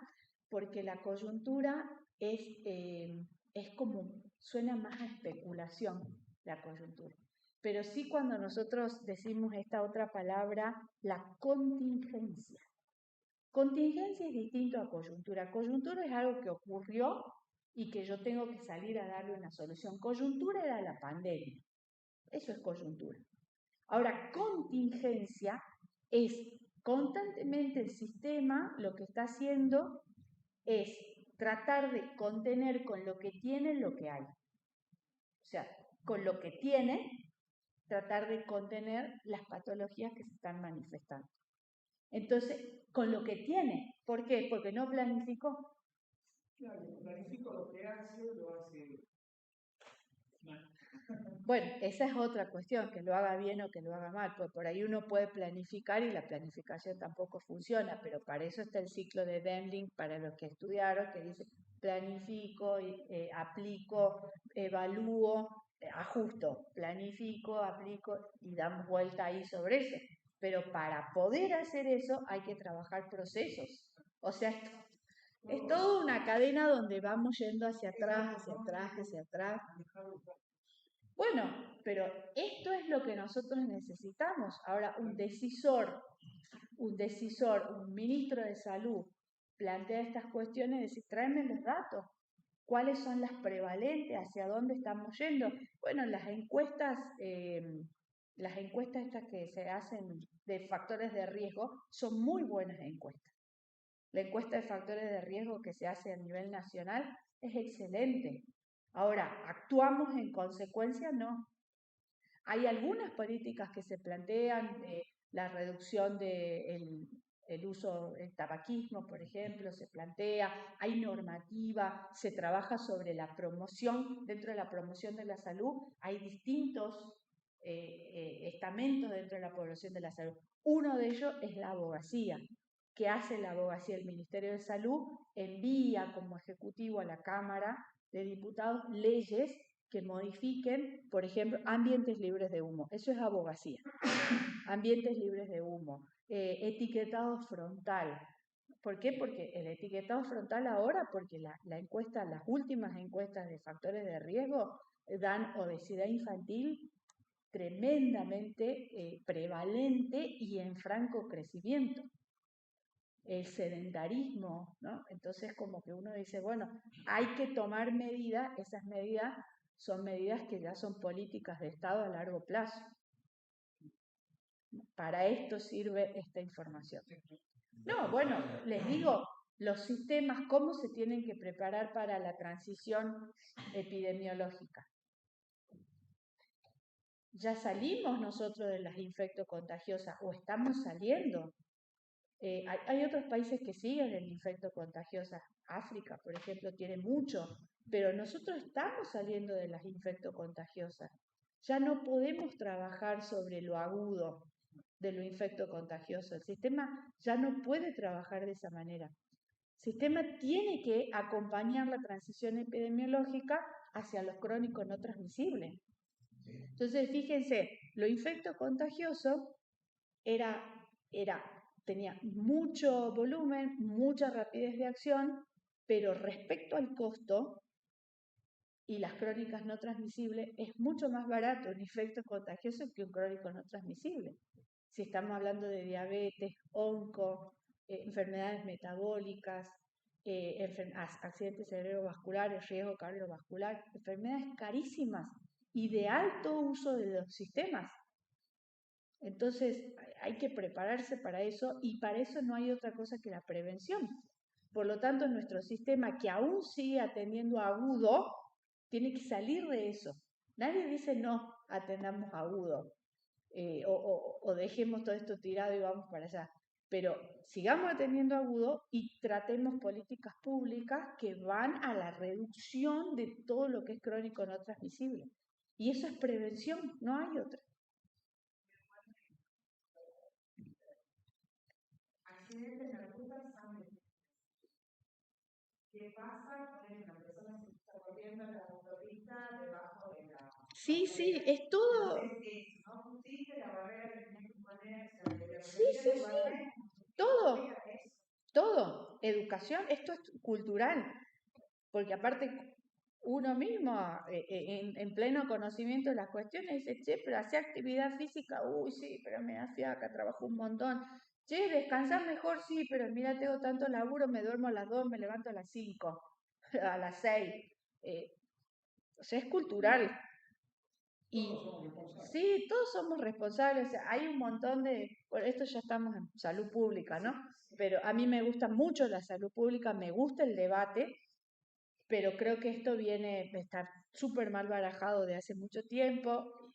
S1: porque la coyuntura es como, suena más a especulación, la coyuntura. Pero sí cuando nosotros decimos esta otra palabra, la contingencia. Contingencia es distinto a coyuntura. Coyuntura es algo que ocurrió y que yo tengo que salir a darle una solución. Coyuntura era la pandemia. Eso es coyuntura. Ahora, contingencia es constantemente el sistema lo que está haciendo es tratar de contener con lo que tiene lo que hay. O sea, con lo que tiene, tratar de contener las patologías que se están manifestando. Entonces, con lo que tiene, ¿por qué? Porque no planificó.
S2: Claro, planifico lo que hace, lo hace mal.
S1: Bueno, esa es otra cuestión, que lo haga bien o que lo haga mal, pues por ahí uno puede planificar y la planificación tampoco funciona, pero para eso está el ciclo de Demling, para los que estudiaron, que dice planifico, aplico, evalúo, ajusto, planifico, aplico y damos vuelta ahí sobre eso. Pero para poder hacer eso hay que trabajar procesos. O sea, es toda una cadena donde vamos yendo hacia atrás, hacia atrás, hacia atrás. Bueno, pero esto es lo que nosotros necesitamos. Ahora, un decisor, un ministro de salud, plantea estas cuestiones y dice, tráeme los datos. ¿Cuáles son las prevalentes? ¿Hacia dónde estamos yendo? Bueno, las encuestas estas que se hacen de factores de riesgo son muy buenas encuestas. La encuesta de factores de riesgo que se hace a nivel nacional es excelente. Ahora, ¿actuamos en consecuencia? No. Hay algunas políticas que se plantean, la reducción del uso del tabaquismo, por ejemplo, se plantea, hay normativa, se trabaja sobre la promoción, dentro de la promoción de la salud, hay distintos estamentos dentro de la promoción de la salud. Uno de ellos es la abogacía. ¿Qué hace la abogacía? El Ministerio de Salud envía como ejecutivo a la Cámara de diputados leyes que modifiquen, por ejemplo, ambientes libres de humo. Eso es abogacía. Ambientes libres de humo. Etiquetado frontal. ¿Por qué? Porque el etiquetado frontal ahora, porque la encuesta, las últimas encuestas de factores de riesgo dan obesidad infantil tremendamente prevalente y en franco crecimiento. El sedentarismo, ¿no? Entonces como que uno dice, bueno, hay que tomar medidas, esas medidas son medidas que ya son políticas de Estado a largo plazo. Para esto sirve esta información. No, bueno, les digo, los sistemas, cómo se tienen que preparar para la transición epidemiológica. Ya salimos nosotros de las infectocontagiosas o estamos saliendo. Hay otros países que siguen en infectocontagiosas. África, por ejemplo, tiene mucho, pero nosotros estamos saliendo de las infectocontagiosas. Ya no podemos trabajar sobre lo agudo de lo infectocontagioso. El sistema ya no puede trabajar de esa manera. El sistema tiene que acompañar la transición epidemiológica hacia los crónicos no transmisibles. Entonces, fíjense, lo infectocontagioso tenía mucho volumen, mucha rapidez de acción, pero respecto al costo y las crónicas no transmisibles, es mucho más barato un infecto contagioso que un crónico no transmisible. Si estamos hablando de diabetes, onco, enfermedades metabólicas, accidentes cerebrovasculares, riesgo cardiovascular, enfermedades carísimas y de alto uso de los sistemas. Entonces hay que prepararse para eso y para eso no hay otra cosa que la prevención. Por lo tanto, nuestro sistema, que aún sigue atendiendo agudo, tiene que salir de eso. Nadie dice no, atendamos agudo o dejemos todo esto tirado y vamos para allá. Pero sigamos atendiendo agudo y tratemos políticas públicas que van a la reducción de todo lo que es crónico no transmisible. Y eso es prevención, no hay otra.
S3: Accidentes de ruta son ¿qué pasa? Que la persona se está corriendo en la autopista debajo de la...
S1: Sí, sí, es todo.
S3: Entonces, no pusiste la barrera que tenés que poner, o sea, de la
S1: Sí, sí, sí. Todo. Todo. Educación, esto es cultural. Porque aparte uno mismo, en pleno conocimiento de las cuestiones, dice, che, pero hace actividad física, uy, sí, pero me da fiaca, trabajo un montón. Che, descansar mejor, sí, pero mira, tengo tanto laburo, me duermo a las 2, me levanto a las 5, a las 6. O sea, es cultural. Y sí, todos somos responsables. O sea, hay un montón de... Bueno, esto ya estamos en salud pública, ¿no? Pero a mí me gusta mucho la salud pública, me gusta el debate, pero creo que esto viene a estar súper mal barajado de hace mucho tiempo.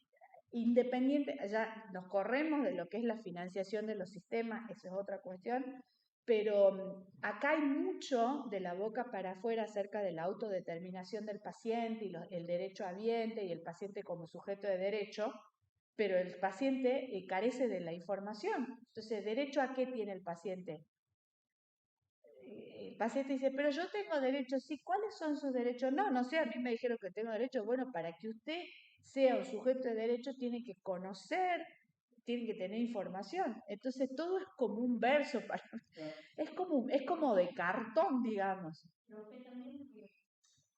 S1: Independiente, ya nos corremos de lo que es la financiación de los sistemas, eso es otra cuestión, pero acá hay mucho de la boca para afuera acerca de la autodeterminación del paciente y el derecho ambiente y el paciente como sujeto de derecho, pero el paciente carece de la información. Entonces, ¿derecho a qué tiene el paciente? El paciente dice, pero yo tengo derechos, sí, ¿cuáles son sus derechos? No sé, a mí me dijeron que tengo derechos. Bueno, para que usted sea un sujeto de derecho tiene que conocer, tiene que tener información. Entonces todo es como un verso, es como de cartón, digamos.
S5: Creo que también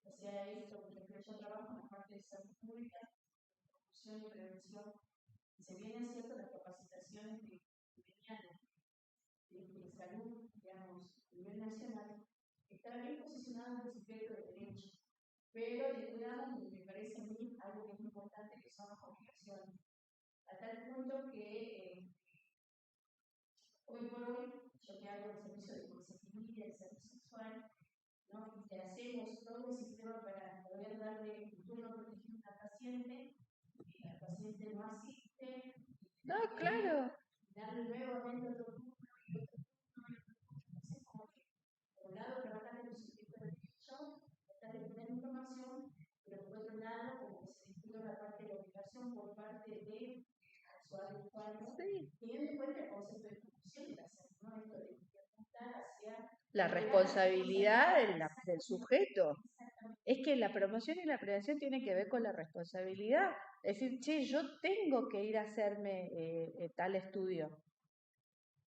S5: o sea, esto, por ejemplo, yo trabajo en la parte de salud pública, promoción y prevención, y se vienen haciendo las capacitaciones que venían de salud, digamos, a nivel nacional, está bien posicionado el sujeto de derecho, pero descuidamos, me parece a mí, algo que es importante, que son las obligaciones. A tal punto que hoy por hoy, yo que hago el servicio de consejería, el servicio sexual, ¿no? Que hacemos todo el sistema para poder darle un turno protegido al paciente, y al paciente no asiste,
S1: No, claro.
S5: darle nuevamente otro turno y otro turno y otro turno. Entonces, como que, por un lado, trabajar en el sujeto de derecho, tratar de tener información, pero por otro lado, como que se discute la parte de la obligación por parte de usuario, teniendo en cuenta el concepto de promoción y la salud, ¿no? Esto de apuntar hacia
S1: la responsabilidad del sujeto. es que la promoción y la prevención tienen que ver con la responsabilidad. Es decir, che, yo tengo que ir a hacerme tal estudio.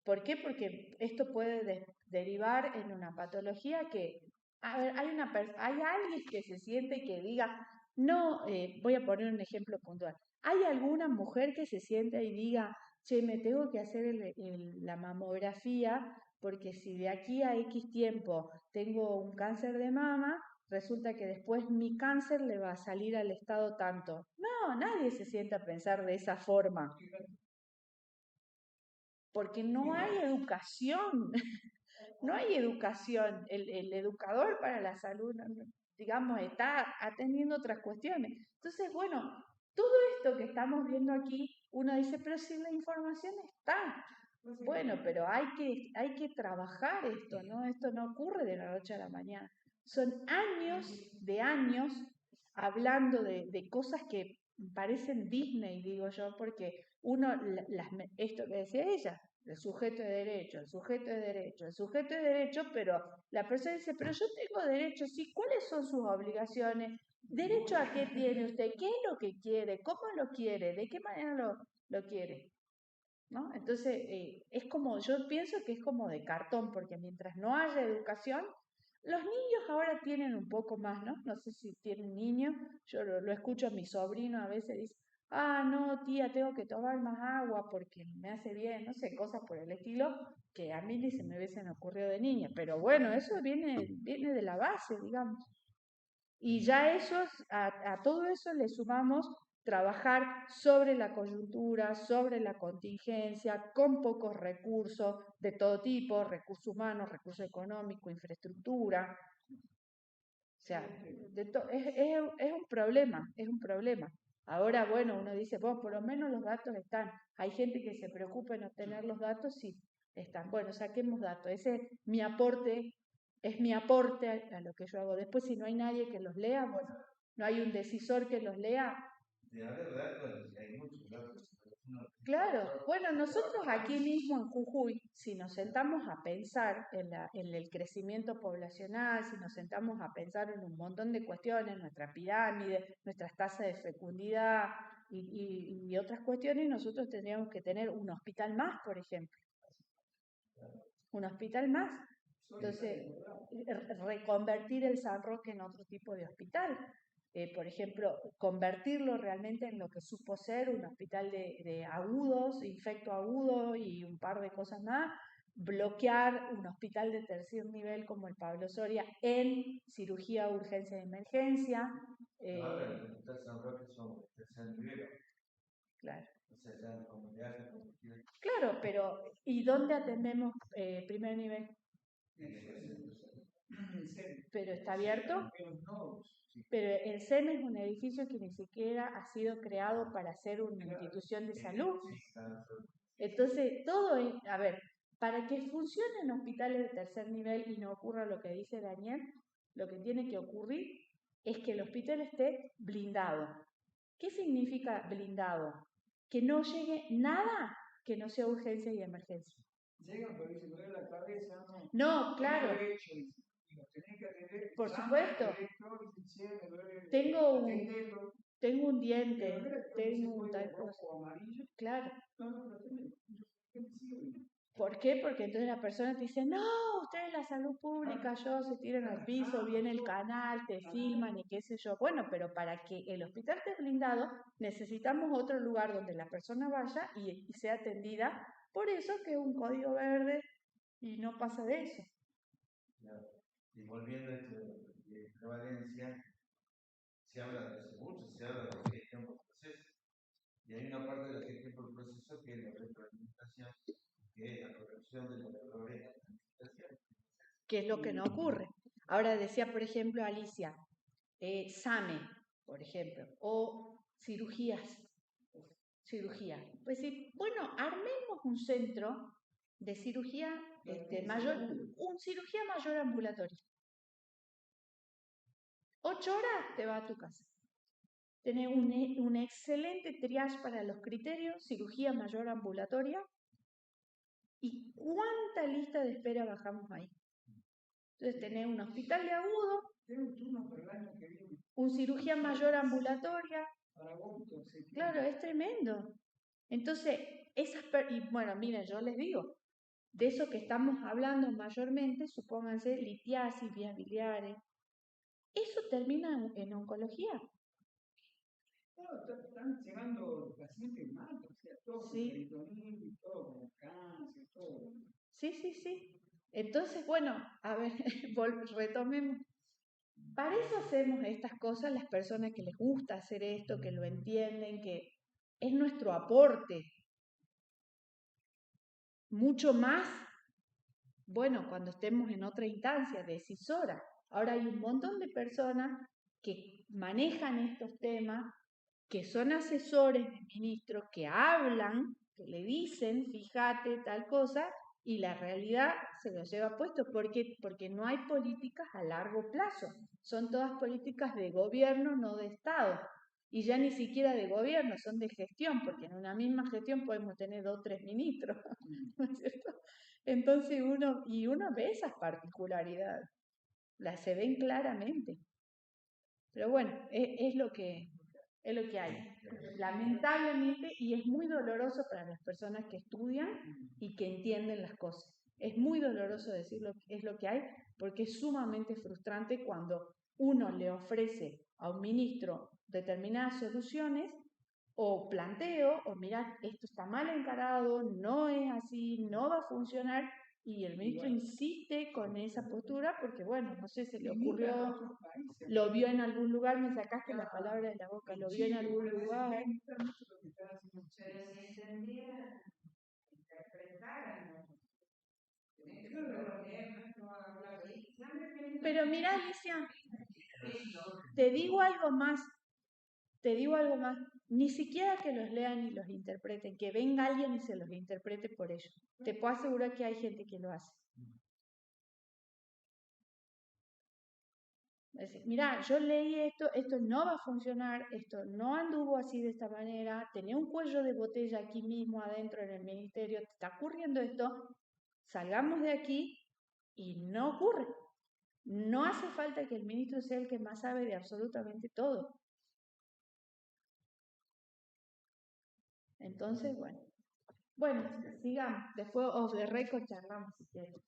S1: ¿Por qué? Porque esto puede derivar en una patología que, a ver, hay alguien que se siente y que diga, no, voy a poner un ejemplo puntual. ¿Hay alguna mujer que se siente y diga, che, me tengo que hacer la mamografía porque si de aquí a X tiempo tengo un cáncer de mama, resulta que después mi cáncer le va a salir al Estado tanto? No, nadie se sienta a pensar de esa forma, porque no hay educación. No hay educación. El educador para la salud, digamos, está atendiendo otras cuestiones. Entonces, bueno, todo esto que estamos viendo aquí, uno dice, pero si la información está. Bueno, pero hay que trabajar esto, ¿no? Esto no ocurre de la noche a la mañana. Son años de años hablando de cosas que parecen Disney, digo yo, porque uno, esto que decía ella, el sujeto de derecho, el sujeto de derecho, el sujeto de derecho, pero la persona dice, pero yo tengo derechos, sí, ¿cuáles son sus obligaciones? ¿Derecho a qué tiene usted? ¿Qué es lo que quiere? ¿Cómo lo quiere? ¿De qué manera lo quiere? ¿No? Entonces, es como, yo pienso que es como de cartón, porque mientras no haya educación, los niños ahora tienen un poco más, ¿no? No sé si tienen niños, yo lo escucho a mi sobrino a veces, dice, ah, no, tía, tengo que tomar más agua porque me hace bien, no sé, cosas por el estilo, que a mí ni se me hubiesen ocurrido de niña, pero bueno, eso viene de la base, digamos. Y ya a todo eso le sumamos trabajar sobre la coyuntura, sobre la contingencia, con pocos recursos de todo tipo, recursos humanos, recursos económicos, infraestructura. O sea, es un problema, es un problema. Ahora, bueno, uno dice, bueno, por lo menos los datos están. Hay gente que se preocupa en obtener los datos, sí, están. Bueno, saquemos datos. Ese es mi aporte a lo que yo hago. Después, si no hay nadie que los lea, bueno, no hay un decisor que los lea.
S4: De haber datos, hay muchos datos.
S1: Claro, bueno, nosotros aquí mismo en Jujuy, si nos sentamos a pensar en el crecimiento poblacional, si nos sentamos a pensar en un montón de cuestiones, nuestra pirámide, nuestras tasas de fecundidad y otras cuestiones, nosotros tendríamos que tener un hospital más, por ejemplo. Un hospital más. Entonces, reconvertir el San Roque en otro tipo de hospital. Por ejemplo, convertirlo realmente en lo que supo ser un hospital de agudos, infecto agudo y un par de cosas más, bloquear un hospital de tercer nivel como el Pablo Soria en cirugía, urgencia y emergencia.
S4: Ahora el hospital San Roque son tercer nivel.
S1: Claro.
S4: O sea, ya en comunidad.
S1: Claro, pero ¿y dónde atendemos primer nivel? Pero está abierto. Pero el SEM es un edificio que ni siquiera ha sido creado para ser una institución de salud. Entonces, todo es, a ver, para que funcionen hospitales de tercer nivel y no ocurra lo que dice Daniel, lo que tiene que ocurrir es que el hospital esté blindado. ¿Qué significa blindado? Que no llegue nada que no sea urgencia y emergencia.
S2: Llegan, pero dicen, duele la cabeza, no.
S1: No, claro. Por supuesto. Tengo un diente, tengo un tal cosa. Claro. ¿Por qué? Porque entonces la persona te dice, no, ustedes la salud pública, yo se tiran al piso, viene el canal, te filman y qué sé yo. Bueno, pero para que el hospital esté blindado, necesitamos otro lugar donde la persona vaya y sea atendida. Por eso que es un código verde y no pasa de eso.
S4: Claro. Y volviendo a esto de prevalencia, se habla de hace mucho, se habla de la gestión por proceso. Y hay una parte de la gestión por proceso que es la retroalimentación, que es la corrección de los errores de la planificación.
S1: ¿Qué es lo que no ocurre? Ahora decía, por ejemplo, Alicia, SAME, por ejemplo, o cirugías. Pues sí, bueno, armemos un centro de cirugía cirugía mayor ambulatoria. 8 horas te va a tu casa. Tenés un excelente triage para los criterios, cirugía mayor ambulatoria. ¿Y cuánta lista de espera bajamos ahí? Entonces tenés un hospital de agudo
S2: Tengo turno para el año que viene,
S1: Un cirugía mayor ambulatoria,
S2: para agosto, septiembre.
S1: claro, es tremendo. Entonces, y bueno, miren, yo les digo, de eso que estamos hablando mayormente, supónganse litiasis, vías biliares, eso termina en oncología.
S2: Claro, están llegando pacientes mal, o sea, todo con
S1: Sí.
S2: peritonitis, todo con cáncer, todo.
S1: Sí. Entonces, bueno, a ver, retomemos. Para eso hacemos estas cosas las personas que les gusta hacer esto, que lo entienden, que es nuestro aporte. Mucho más, bueno, cuando estemos en otra instancia decisora. Ahora hay un montón de personas que manejan estos temas, que son asesores de ministros, que hablan, que le dicen, fíjate, tal cosa, y la realidad se lo lleva puesto, porque no hay políticas a largo plazo. Son todas políticas de gobierno, no de Estado. Y ya ni siquiera de gobierno, son de gestión, porque en una misma gestión podemos tener 2 o 3 ministros, ¿no es cierto? Entonces uno ve esas particularidades, las se ven claramente. Pero bueno, es lo que hay. Lamentablemente, y es muy doloroso para las personas que estudian y que entienden las cosas. Es muy doloroso decirlo, es lo que hay, porque es sumamente frustrante cuando uno le ofrece a un ministro determinadas soluciones o planteo, o mira, esto está mal encarado, no es así, no va a funcionar, y el ministro insiste con esa postura porque, bueno, no sé, se le ocurrió, lo vio en algún lugar, me sacaste la palabra de la boca, lo vio en algún lugar.
S3: Pero si entendía, interpretaran,
S1: Pero mira, Alicia, te digo algo más, ni siquiera que los lean y los interpreten, que venga alguien y se los interprete por ellos. Te puedo asegurar que hay gente que lo hace. Es decir, mira, yo leí esto no va a funcionar, esto no anduvo así de esta manera, tenía un cuello de botella aquí mismo adentro en el ministerio, te está ocurriendo esto, salgamos de aquí y no ocurre. No hace falta que el ministro sea el que más sabe de absolutamente todo. Entonces, bueno, sigamos, después off the record charlamos si quieres.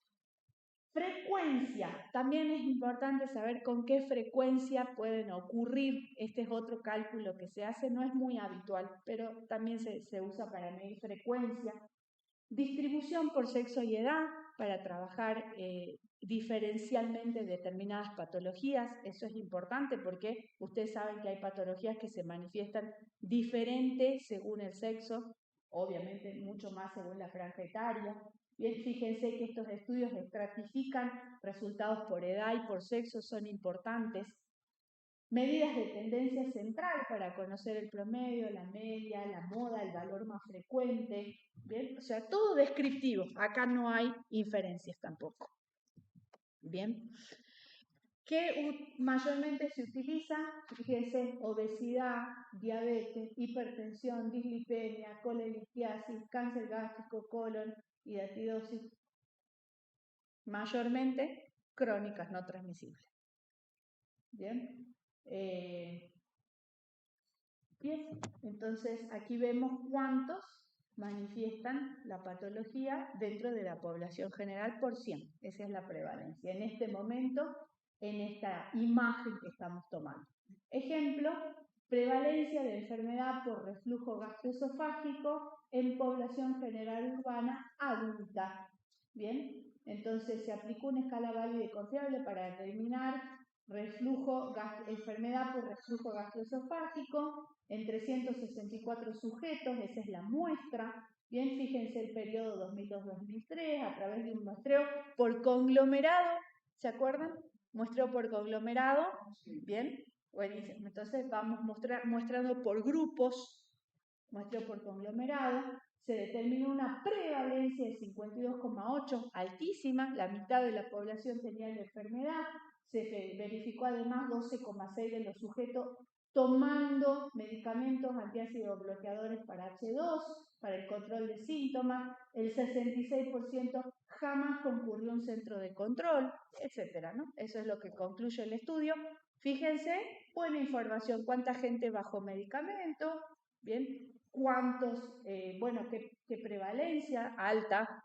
S1: Frecuencia. También es importante saber con qué frecuencia pueden ocurrir. Este es otro cálculo que se hace, no es muy habitual, pero también se usa para medir frecuencia. Distribución por sexo y edad, para trabajar diferencialmente determinadas patologías. Eso es importante porque ustedes saben que hay patologías que se manifiestan diferentes según el sexo, obviamente mucho más según la franja etaria. Bien, fíjense que estos estudios estratifican resultados por edad y por sexo, son importantes. Medidas de tendencia central para conocer el promedio, la media, la moda, el valor más frecuente. Bien, o sea, todo descriptivo. Acá no hay inferencias tampoco. Bien. ¿Qué mayormente se utiliza? Fíjense, obesidad, diabetes, hipertensión, dislipemia, colelitiasis, cáncer gástrico, colon, hidatidosis. Mayormente crónicas no transmisibles. Bien. Bien, entonces aquí vemos cuántos manifiestan la patología dentro de la población general por 100. Esa es la prevalencia en este momento, en esta imagen que estamos tomando. Ejemplo, prevalencia de enfermedad por reflujo gastroesofágico en población general urbana adulta. Bien, entonces se aplicó una escala válida y confiable para determinar enfermedad por reflujo gastroesofágico en 364 sujetos, esa es la muestra. Bien, fíjense el periodo 2002-2003 a través de un muestreo por conglomerado, ¿se acuerdan? Muestreo por conglomerado, bien, buenísimo. Entonces vamos mostrando por grupos, muestreo por conglomerado, se determinó una prevalencia de 52,8, altísima, la mitad de la población tenía la enfermedad, se verificó además 12,6 de los sujetos tomando medicamentos antiácidos bloqueadores para H2, para el control de síntomas, el 66% jamás concurrió a un centro de control, etcétera, ¿no? Eso es lo que concluye el estudio. Fíjense, buena información, cuánta gente bajo medicamento, bien, cuántos, qué prevalencia, alta,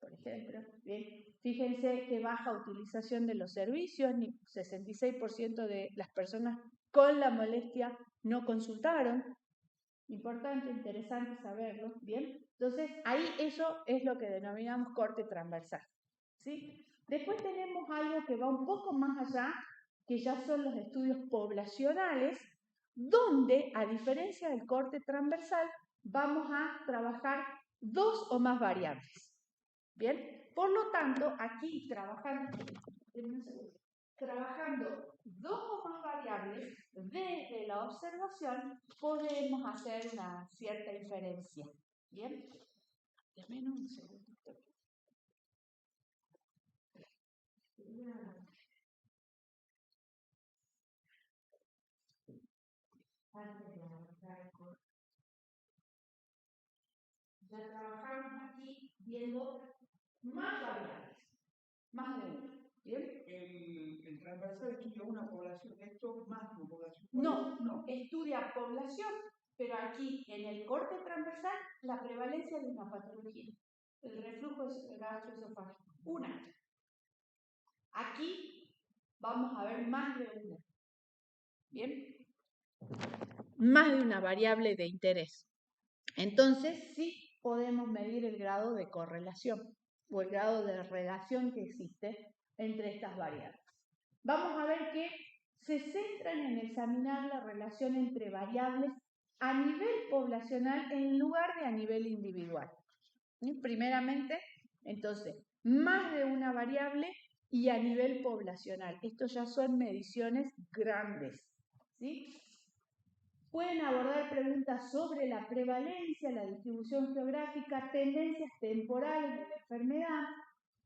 S1: por ejemplo, bien. Fíjense qué baja utilización de los servicios, 66% de las personas con la molestia no consultaron. Importante, interesante saberlo, ¿bien? Entonces, ahí eso es lo que denominamos corte transversal, ¿sí? Después tenemos algo que va un poco más allá, que ya son los estudios poblacionales, donde, a diferencia del corte transversal, vamos a trabajar 2 o más variables, ¿bien? Por lo tanto, aquí trabajando 2 o más variables desde la observación podemos hacer una cierta inferencia. ¿Bien? Dame un segundito. Ya trabajamos aquí viendo más variables, más de una. ¿Bien?
S2: El transversal estudia una población, esto más una población.
S1: No, estudia población, pero aquí en el corte transversal la prevalencia de una patología, el reflujo gastroesofágico, una. Aquí vamos a ver más de una. ¿Bien? Más de una variable de interés. Entonces sí podemos medir el grado de correlación o el grado de relación que existe entre estas variables. Vamos a ver que se centran en examinar la relación entre variables a nivel poblacional en lugar de a nivel individual. ¿Sí? Primeramente, entonces, más de una variable y a nivel poblacional. Estos ya son mediciones grandes. ¿Sí? Pueden abordar preguntas sobre la prevalencia, la distribución geográfica, tendencias temporales de la enfermedad,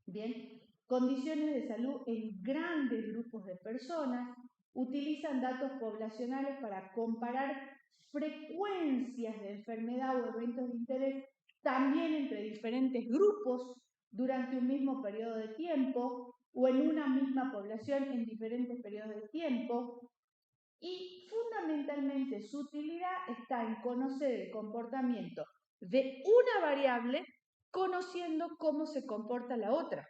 S1: bien, condiciones de salud en grandes grupos de personas, utilizan datos poblacionales para comparar frecuencias de enfermedad o eventos de interés también entre diferentes grupos durante un mismo periodo de tiempo o en una misma población en diferentes periodos de tiempo. Y fundamentalmente su utilidad está en conocer el comportamiento de una variable conociendo cómo se comporta la otra.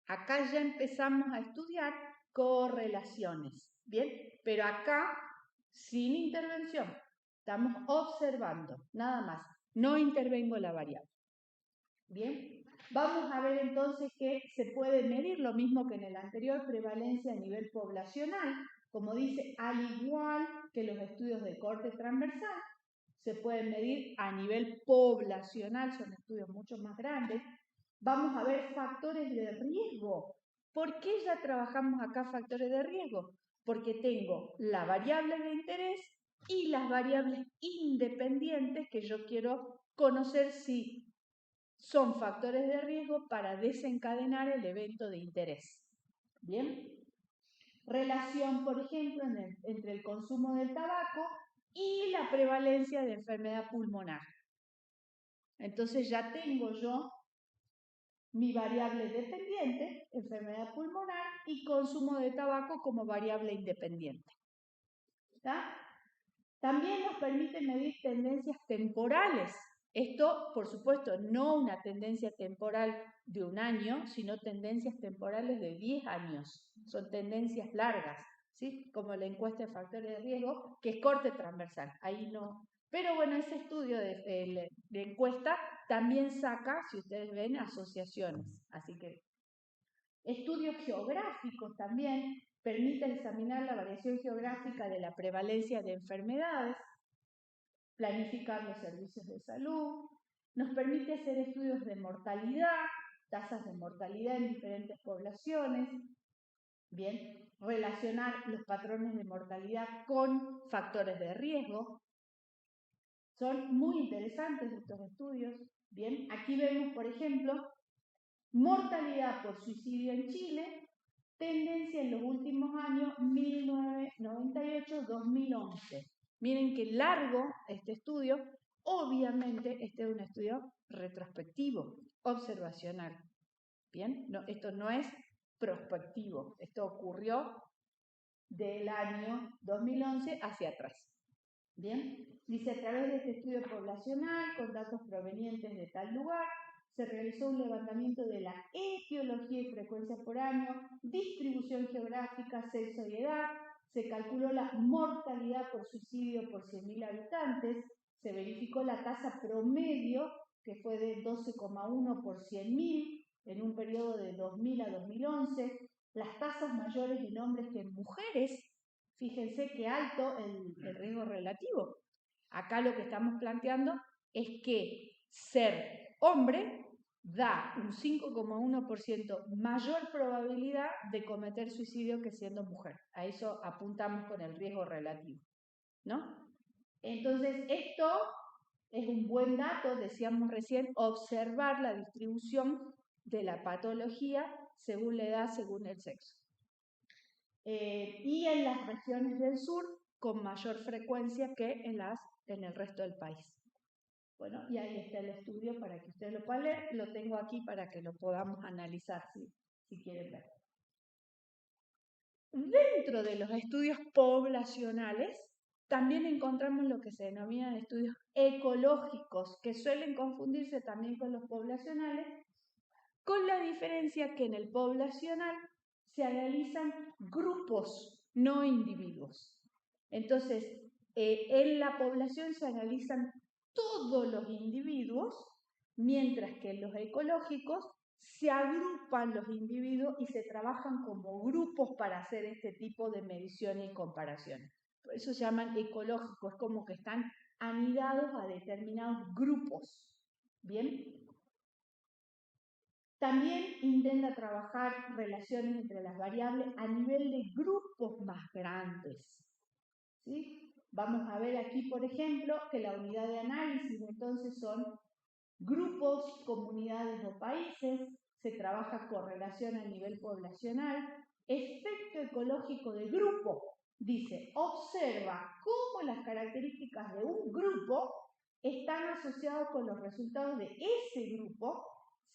S1: Acá ya empezamos a estudiar correlaciones, ¿bien? Pero acá, sin intervención, estamos observando, nada más. No intervengo la variable. ¿Bien? Vamos a ver entonces que se puede medir lo mismo que en el anterior, prevalencia a nivel poblacional, como dice, al igual que los estudios de corte transversal, se pueden medir a nivel poblacional, son estudios mucho más grandes. Vamos a ver factores de riesgo. ¿Por qué ya trabajamos acá factores de riesgo? Porque tengo la variable de interés y las variables independientes que yo quiero conocer si son factores de riesgo para desencadenar el evento de interés. ¿Bien? Relación, por ejemplo, entre el consumo del tabaco y la prevalencia de enfermedad pulmonar. Entonces ya tengo yo mi variable dependiente, enfermedad pulmonar, y consumo de tabaco como variable independiente. ¿Está? También nos permite medir tendencias temporales. Esto, por supuesto, no una tendencia temporal de un año, sino tendencias temporales de 10 años. Son tendencias largas, ¿sí? Como la encuesta de factores de riesgo, que es corte transversal. Ahí no. Pero bueno, ese estudio de encuesta también saca, si ustedes ven, asociaciones. Así que estudios geográficos también permiten examinar la variación geográfica de la prevalencia de enfermedades, planificar los servicios de salud, nos permite hacer estudios de mortalidad, tasas de mortalidad en diferentes poblaciones, bien, relacionar los patrones de mortalidad con factores de riesgo. Son muy interesantes estos estudios, bien. Aquí vemos, por ejemplo, mortalidad por suicidio en Chile, tendencia en los últimos años 1998-2011. Miren qué largo este estudio. Obviamente este es un estudio retrospectivo, observacional. Bien, no, esto no es prospectivo, esto ocurrió del año 2011 hacia atrás. Bien, dice, a través de este estudio poblacional, con datos provenientes de tal lugar, se realizó un levantamiento de la etiología y frecuencia por año, distribución geográfica, sexo y edad, se calculó la mortalidad por suicidio por 100.000 habitantes, se verificó la tasa promedio, que fue de 12,1 por 100.000 en un periodo de 2000 a 2011, las tasas mayores en hombres que en mujeres. Fíjense qué alto el riesgo relativo. Acá lo que estamos planteando es que ser hombre da un 5,1% mayor probabilidad de cometer suicidio que siendo mujer. A eso apuntamos con el riesgo relativo, ¿no? Entonces, esto es un buen dato, decíamos recién, observar la distribución de la patología según la edad, según el sexo. Y en las regiones del sur con mayor frecuencia que en el resto del país. Bueno, y ahí está el estudio para que ustedes lo puedan leer. Lo tengo aquí para que lo podamos analizar si quieren ver. Dentro de los estudios poblacionales también encontramos lo que se denominan estudios ecológicos, que suelen confundirse también con los poblacionales, con la diferencia que en el poblacional se analizan grupos, no individuos. Entonces, en la población se analizan todos los individuos, mientras que en los ecológicos se agrupan los individuos y se trabajan como grupos para hacer este tipo de mediciones y comparaciones. Por eso se llaman ecológicos, es como que están anidados a determinados grupos. ¿Bien? También intenta trabajar relaciones entre las variables a nivel de grupos más grandes. ¿Sí? Vamos a ver aquí, por ejemplo, que la unidad de análisis entonces son grupos, comunidades o países, se trabaja correlación a nivel poblacional, efecto ecológico de grupo. Dice, observa cómo las características de un grupo están asociadas con los resultados de ese grupo,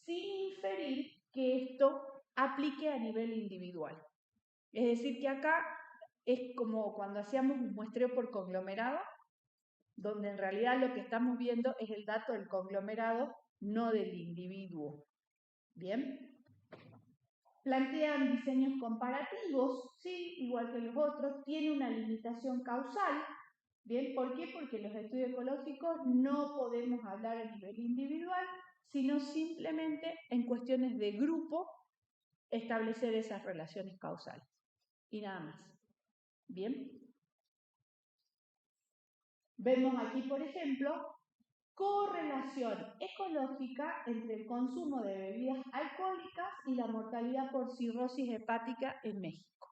S1: sin inferir que esto aplique a nivel individual. Es decir, que acá es como cuando hacíamos un muestreo por conglomerado, donde en realidad lo que estamos viendo es el dato del conglomerado, no del individuo. ¿Bien? Plantean diseños comparativos, sí, igual que los otros, tiene una limitación causal. ¿Bien? ¿Por qué? Porque en los estudios ecológicos no podemos hablar a nivel individual, sino simplemente en cuestiones de grupo establecer esas relaciones causales. Y nada más. ¿Bien? Vemos aquí, por ejemplo, correlación ecológica entre el consumo de bebidas alcohólicas y la mortalidad por cirrosis hepática en México.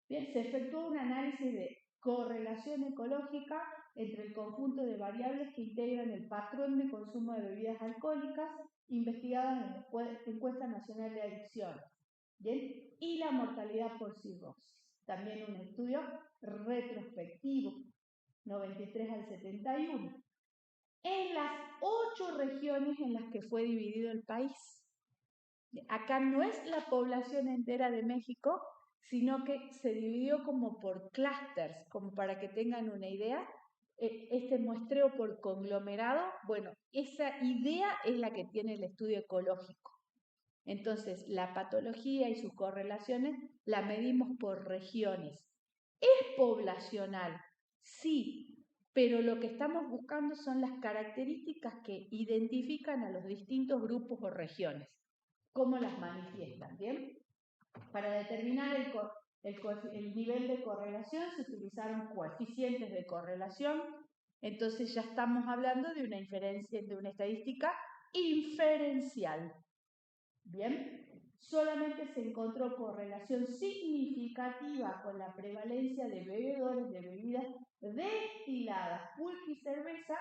S1: Bien, se efectuó un análisis de correlación ecológica entre el conjunto de variables que integran el patrón de consumo de bebidas alcohólicas investigadas en la Encuesta Nacional de Adicciones, ¿bien? Y la mortalidad por cirrosis. También un estudio retrospectivo, 93 al 71. En las 8 regiones en las que fue dividido el país. Acá no es la población entera de México, sino que se dividió como por clústeres, como para que tengan una idea. Este muestreo por conglomerado, bueno, esa idea es la que tiene el estudio ecológico. Entonces, la patología y sus correlaciones la medimos por regiones. ¿Es poblacional? Sí, pero lo que estamos buscando son las características que identifican a los distintos grupos o regiones. ¿Cómo las manifiestan? ¿Bien? Para determinar el nivel de correlación se utilizaron coeficientes de correlación, entonces ya estamos hablando de una estadística inferencial. ¿Bien? Solamente se encontró correlación significativa con la prevalencia de bebedores de bebidas destiladas, pulque y cerveza,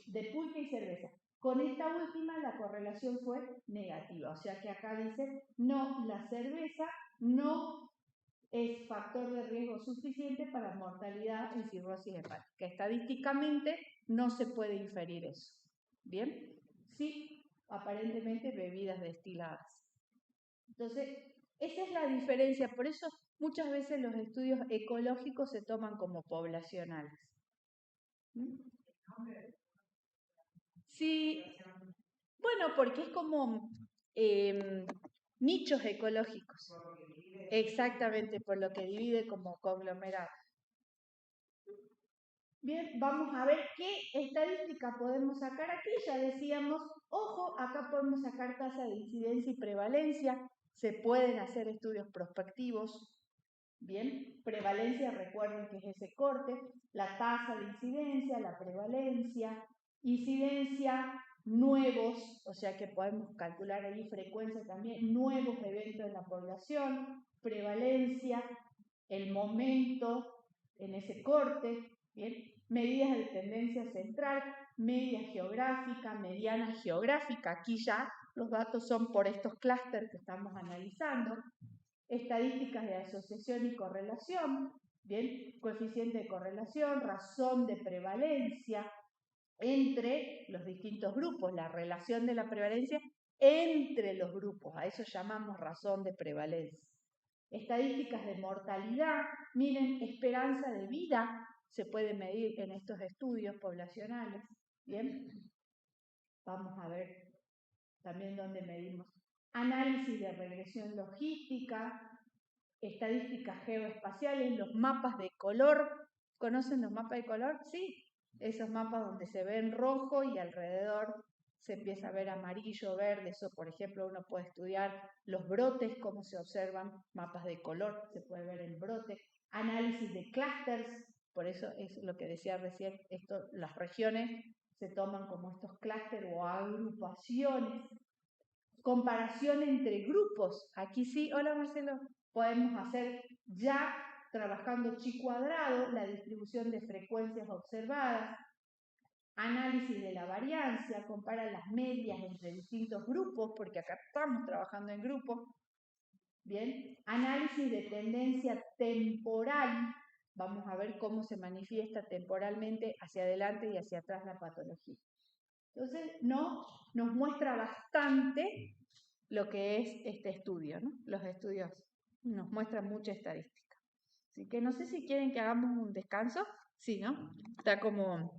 S1: de pulque y cerveza. Con esta última la correlación fue negativa, o sea que acá dice, no, la cerveza no es factor de riesgo suficiente para mortalidad y cirrosis hepática. Estadísticamente no se puede inferir eso. ¿Bien? Sí. aparentemente bebidas destiladas. Entonces, esa es la diferencia, por eso muchas veces los estudios ecológicos se toman como poblacionales. ¿Mm? Sí, bueno, porque es como nichos ecológicos. Exactamente, por lo que divide como conglomerado. Bien, vamos a ver qué estadística podemos sacar aquí. Ya decíamos, ojo, acá podemos sacar tasa de incidencia y prevalencia. Se pueden hacer estudios prospectivos. Bien, prevalencia, recuerden que es ese corte. La tasa de incidencia, la prevalencia. Incidencia, nuevos, o sea que podemos calcular ahí frecuencia también, nuevos eventos en la población. Prevalencia, el momento en ese corte. Bien, medidas de tendencia central, media geográfica, mediana geográfica, aquí ya los datos son por estos clústeres que estamos analizando, estadísticas de asociación y correlación, bien, coeficiente de correlación, razón de prevalencia entre los distintos grupos, la relación de la prevalencia entre los grupos, a eso llamamos razón de prevalencia. Estadísticas de mortalidad, miren, esperanza de vida, se puede medir en estos estudios poblacionales, ¿bien? Vamos a ver también dónde medimos. Análisis de regresión logística, estadísticas geoespaciales, los mapas de color. ¿Conocen los mapas de color? Sí, esos mapas donde se ve en rojo y alrededor se empieza a ver amarillo, verde. Eso, por ejemplo, uno puede estudiar los brotes, cómo se observan, mapas de color, se puede ver el brote. Análisis de clústeres, por eso es lo que decía recién, las regiones se toman como estos clústeres o agrupaciones. Comparación entre grupos, aquí sí, hola Marcelo, podemos hacer ya trabajando chi cuadrado la distribución de frecuencias observadas, análisis de la variancia, compara las medias entre distintos grupos, porque acá estamos trabajando en grupos, bien, análisis de tendencia temporal, vamos a ver cómo se manifiesta temporalmente hacia adelante y hacia atrás la patología. Entonces, nos muestra bastante lo que es este estudio, ¿no? Los estudios nos muestran mucha estadística. Así que no sé si quieren que hagamos un descanso. Sí, ¿no? Está como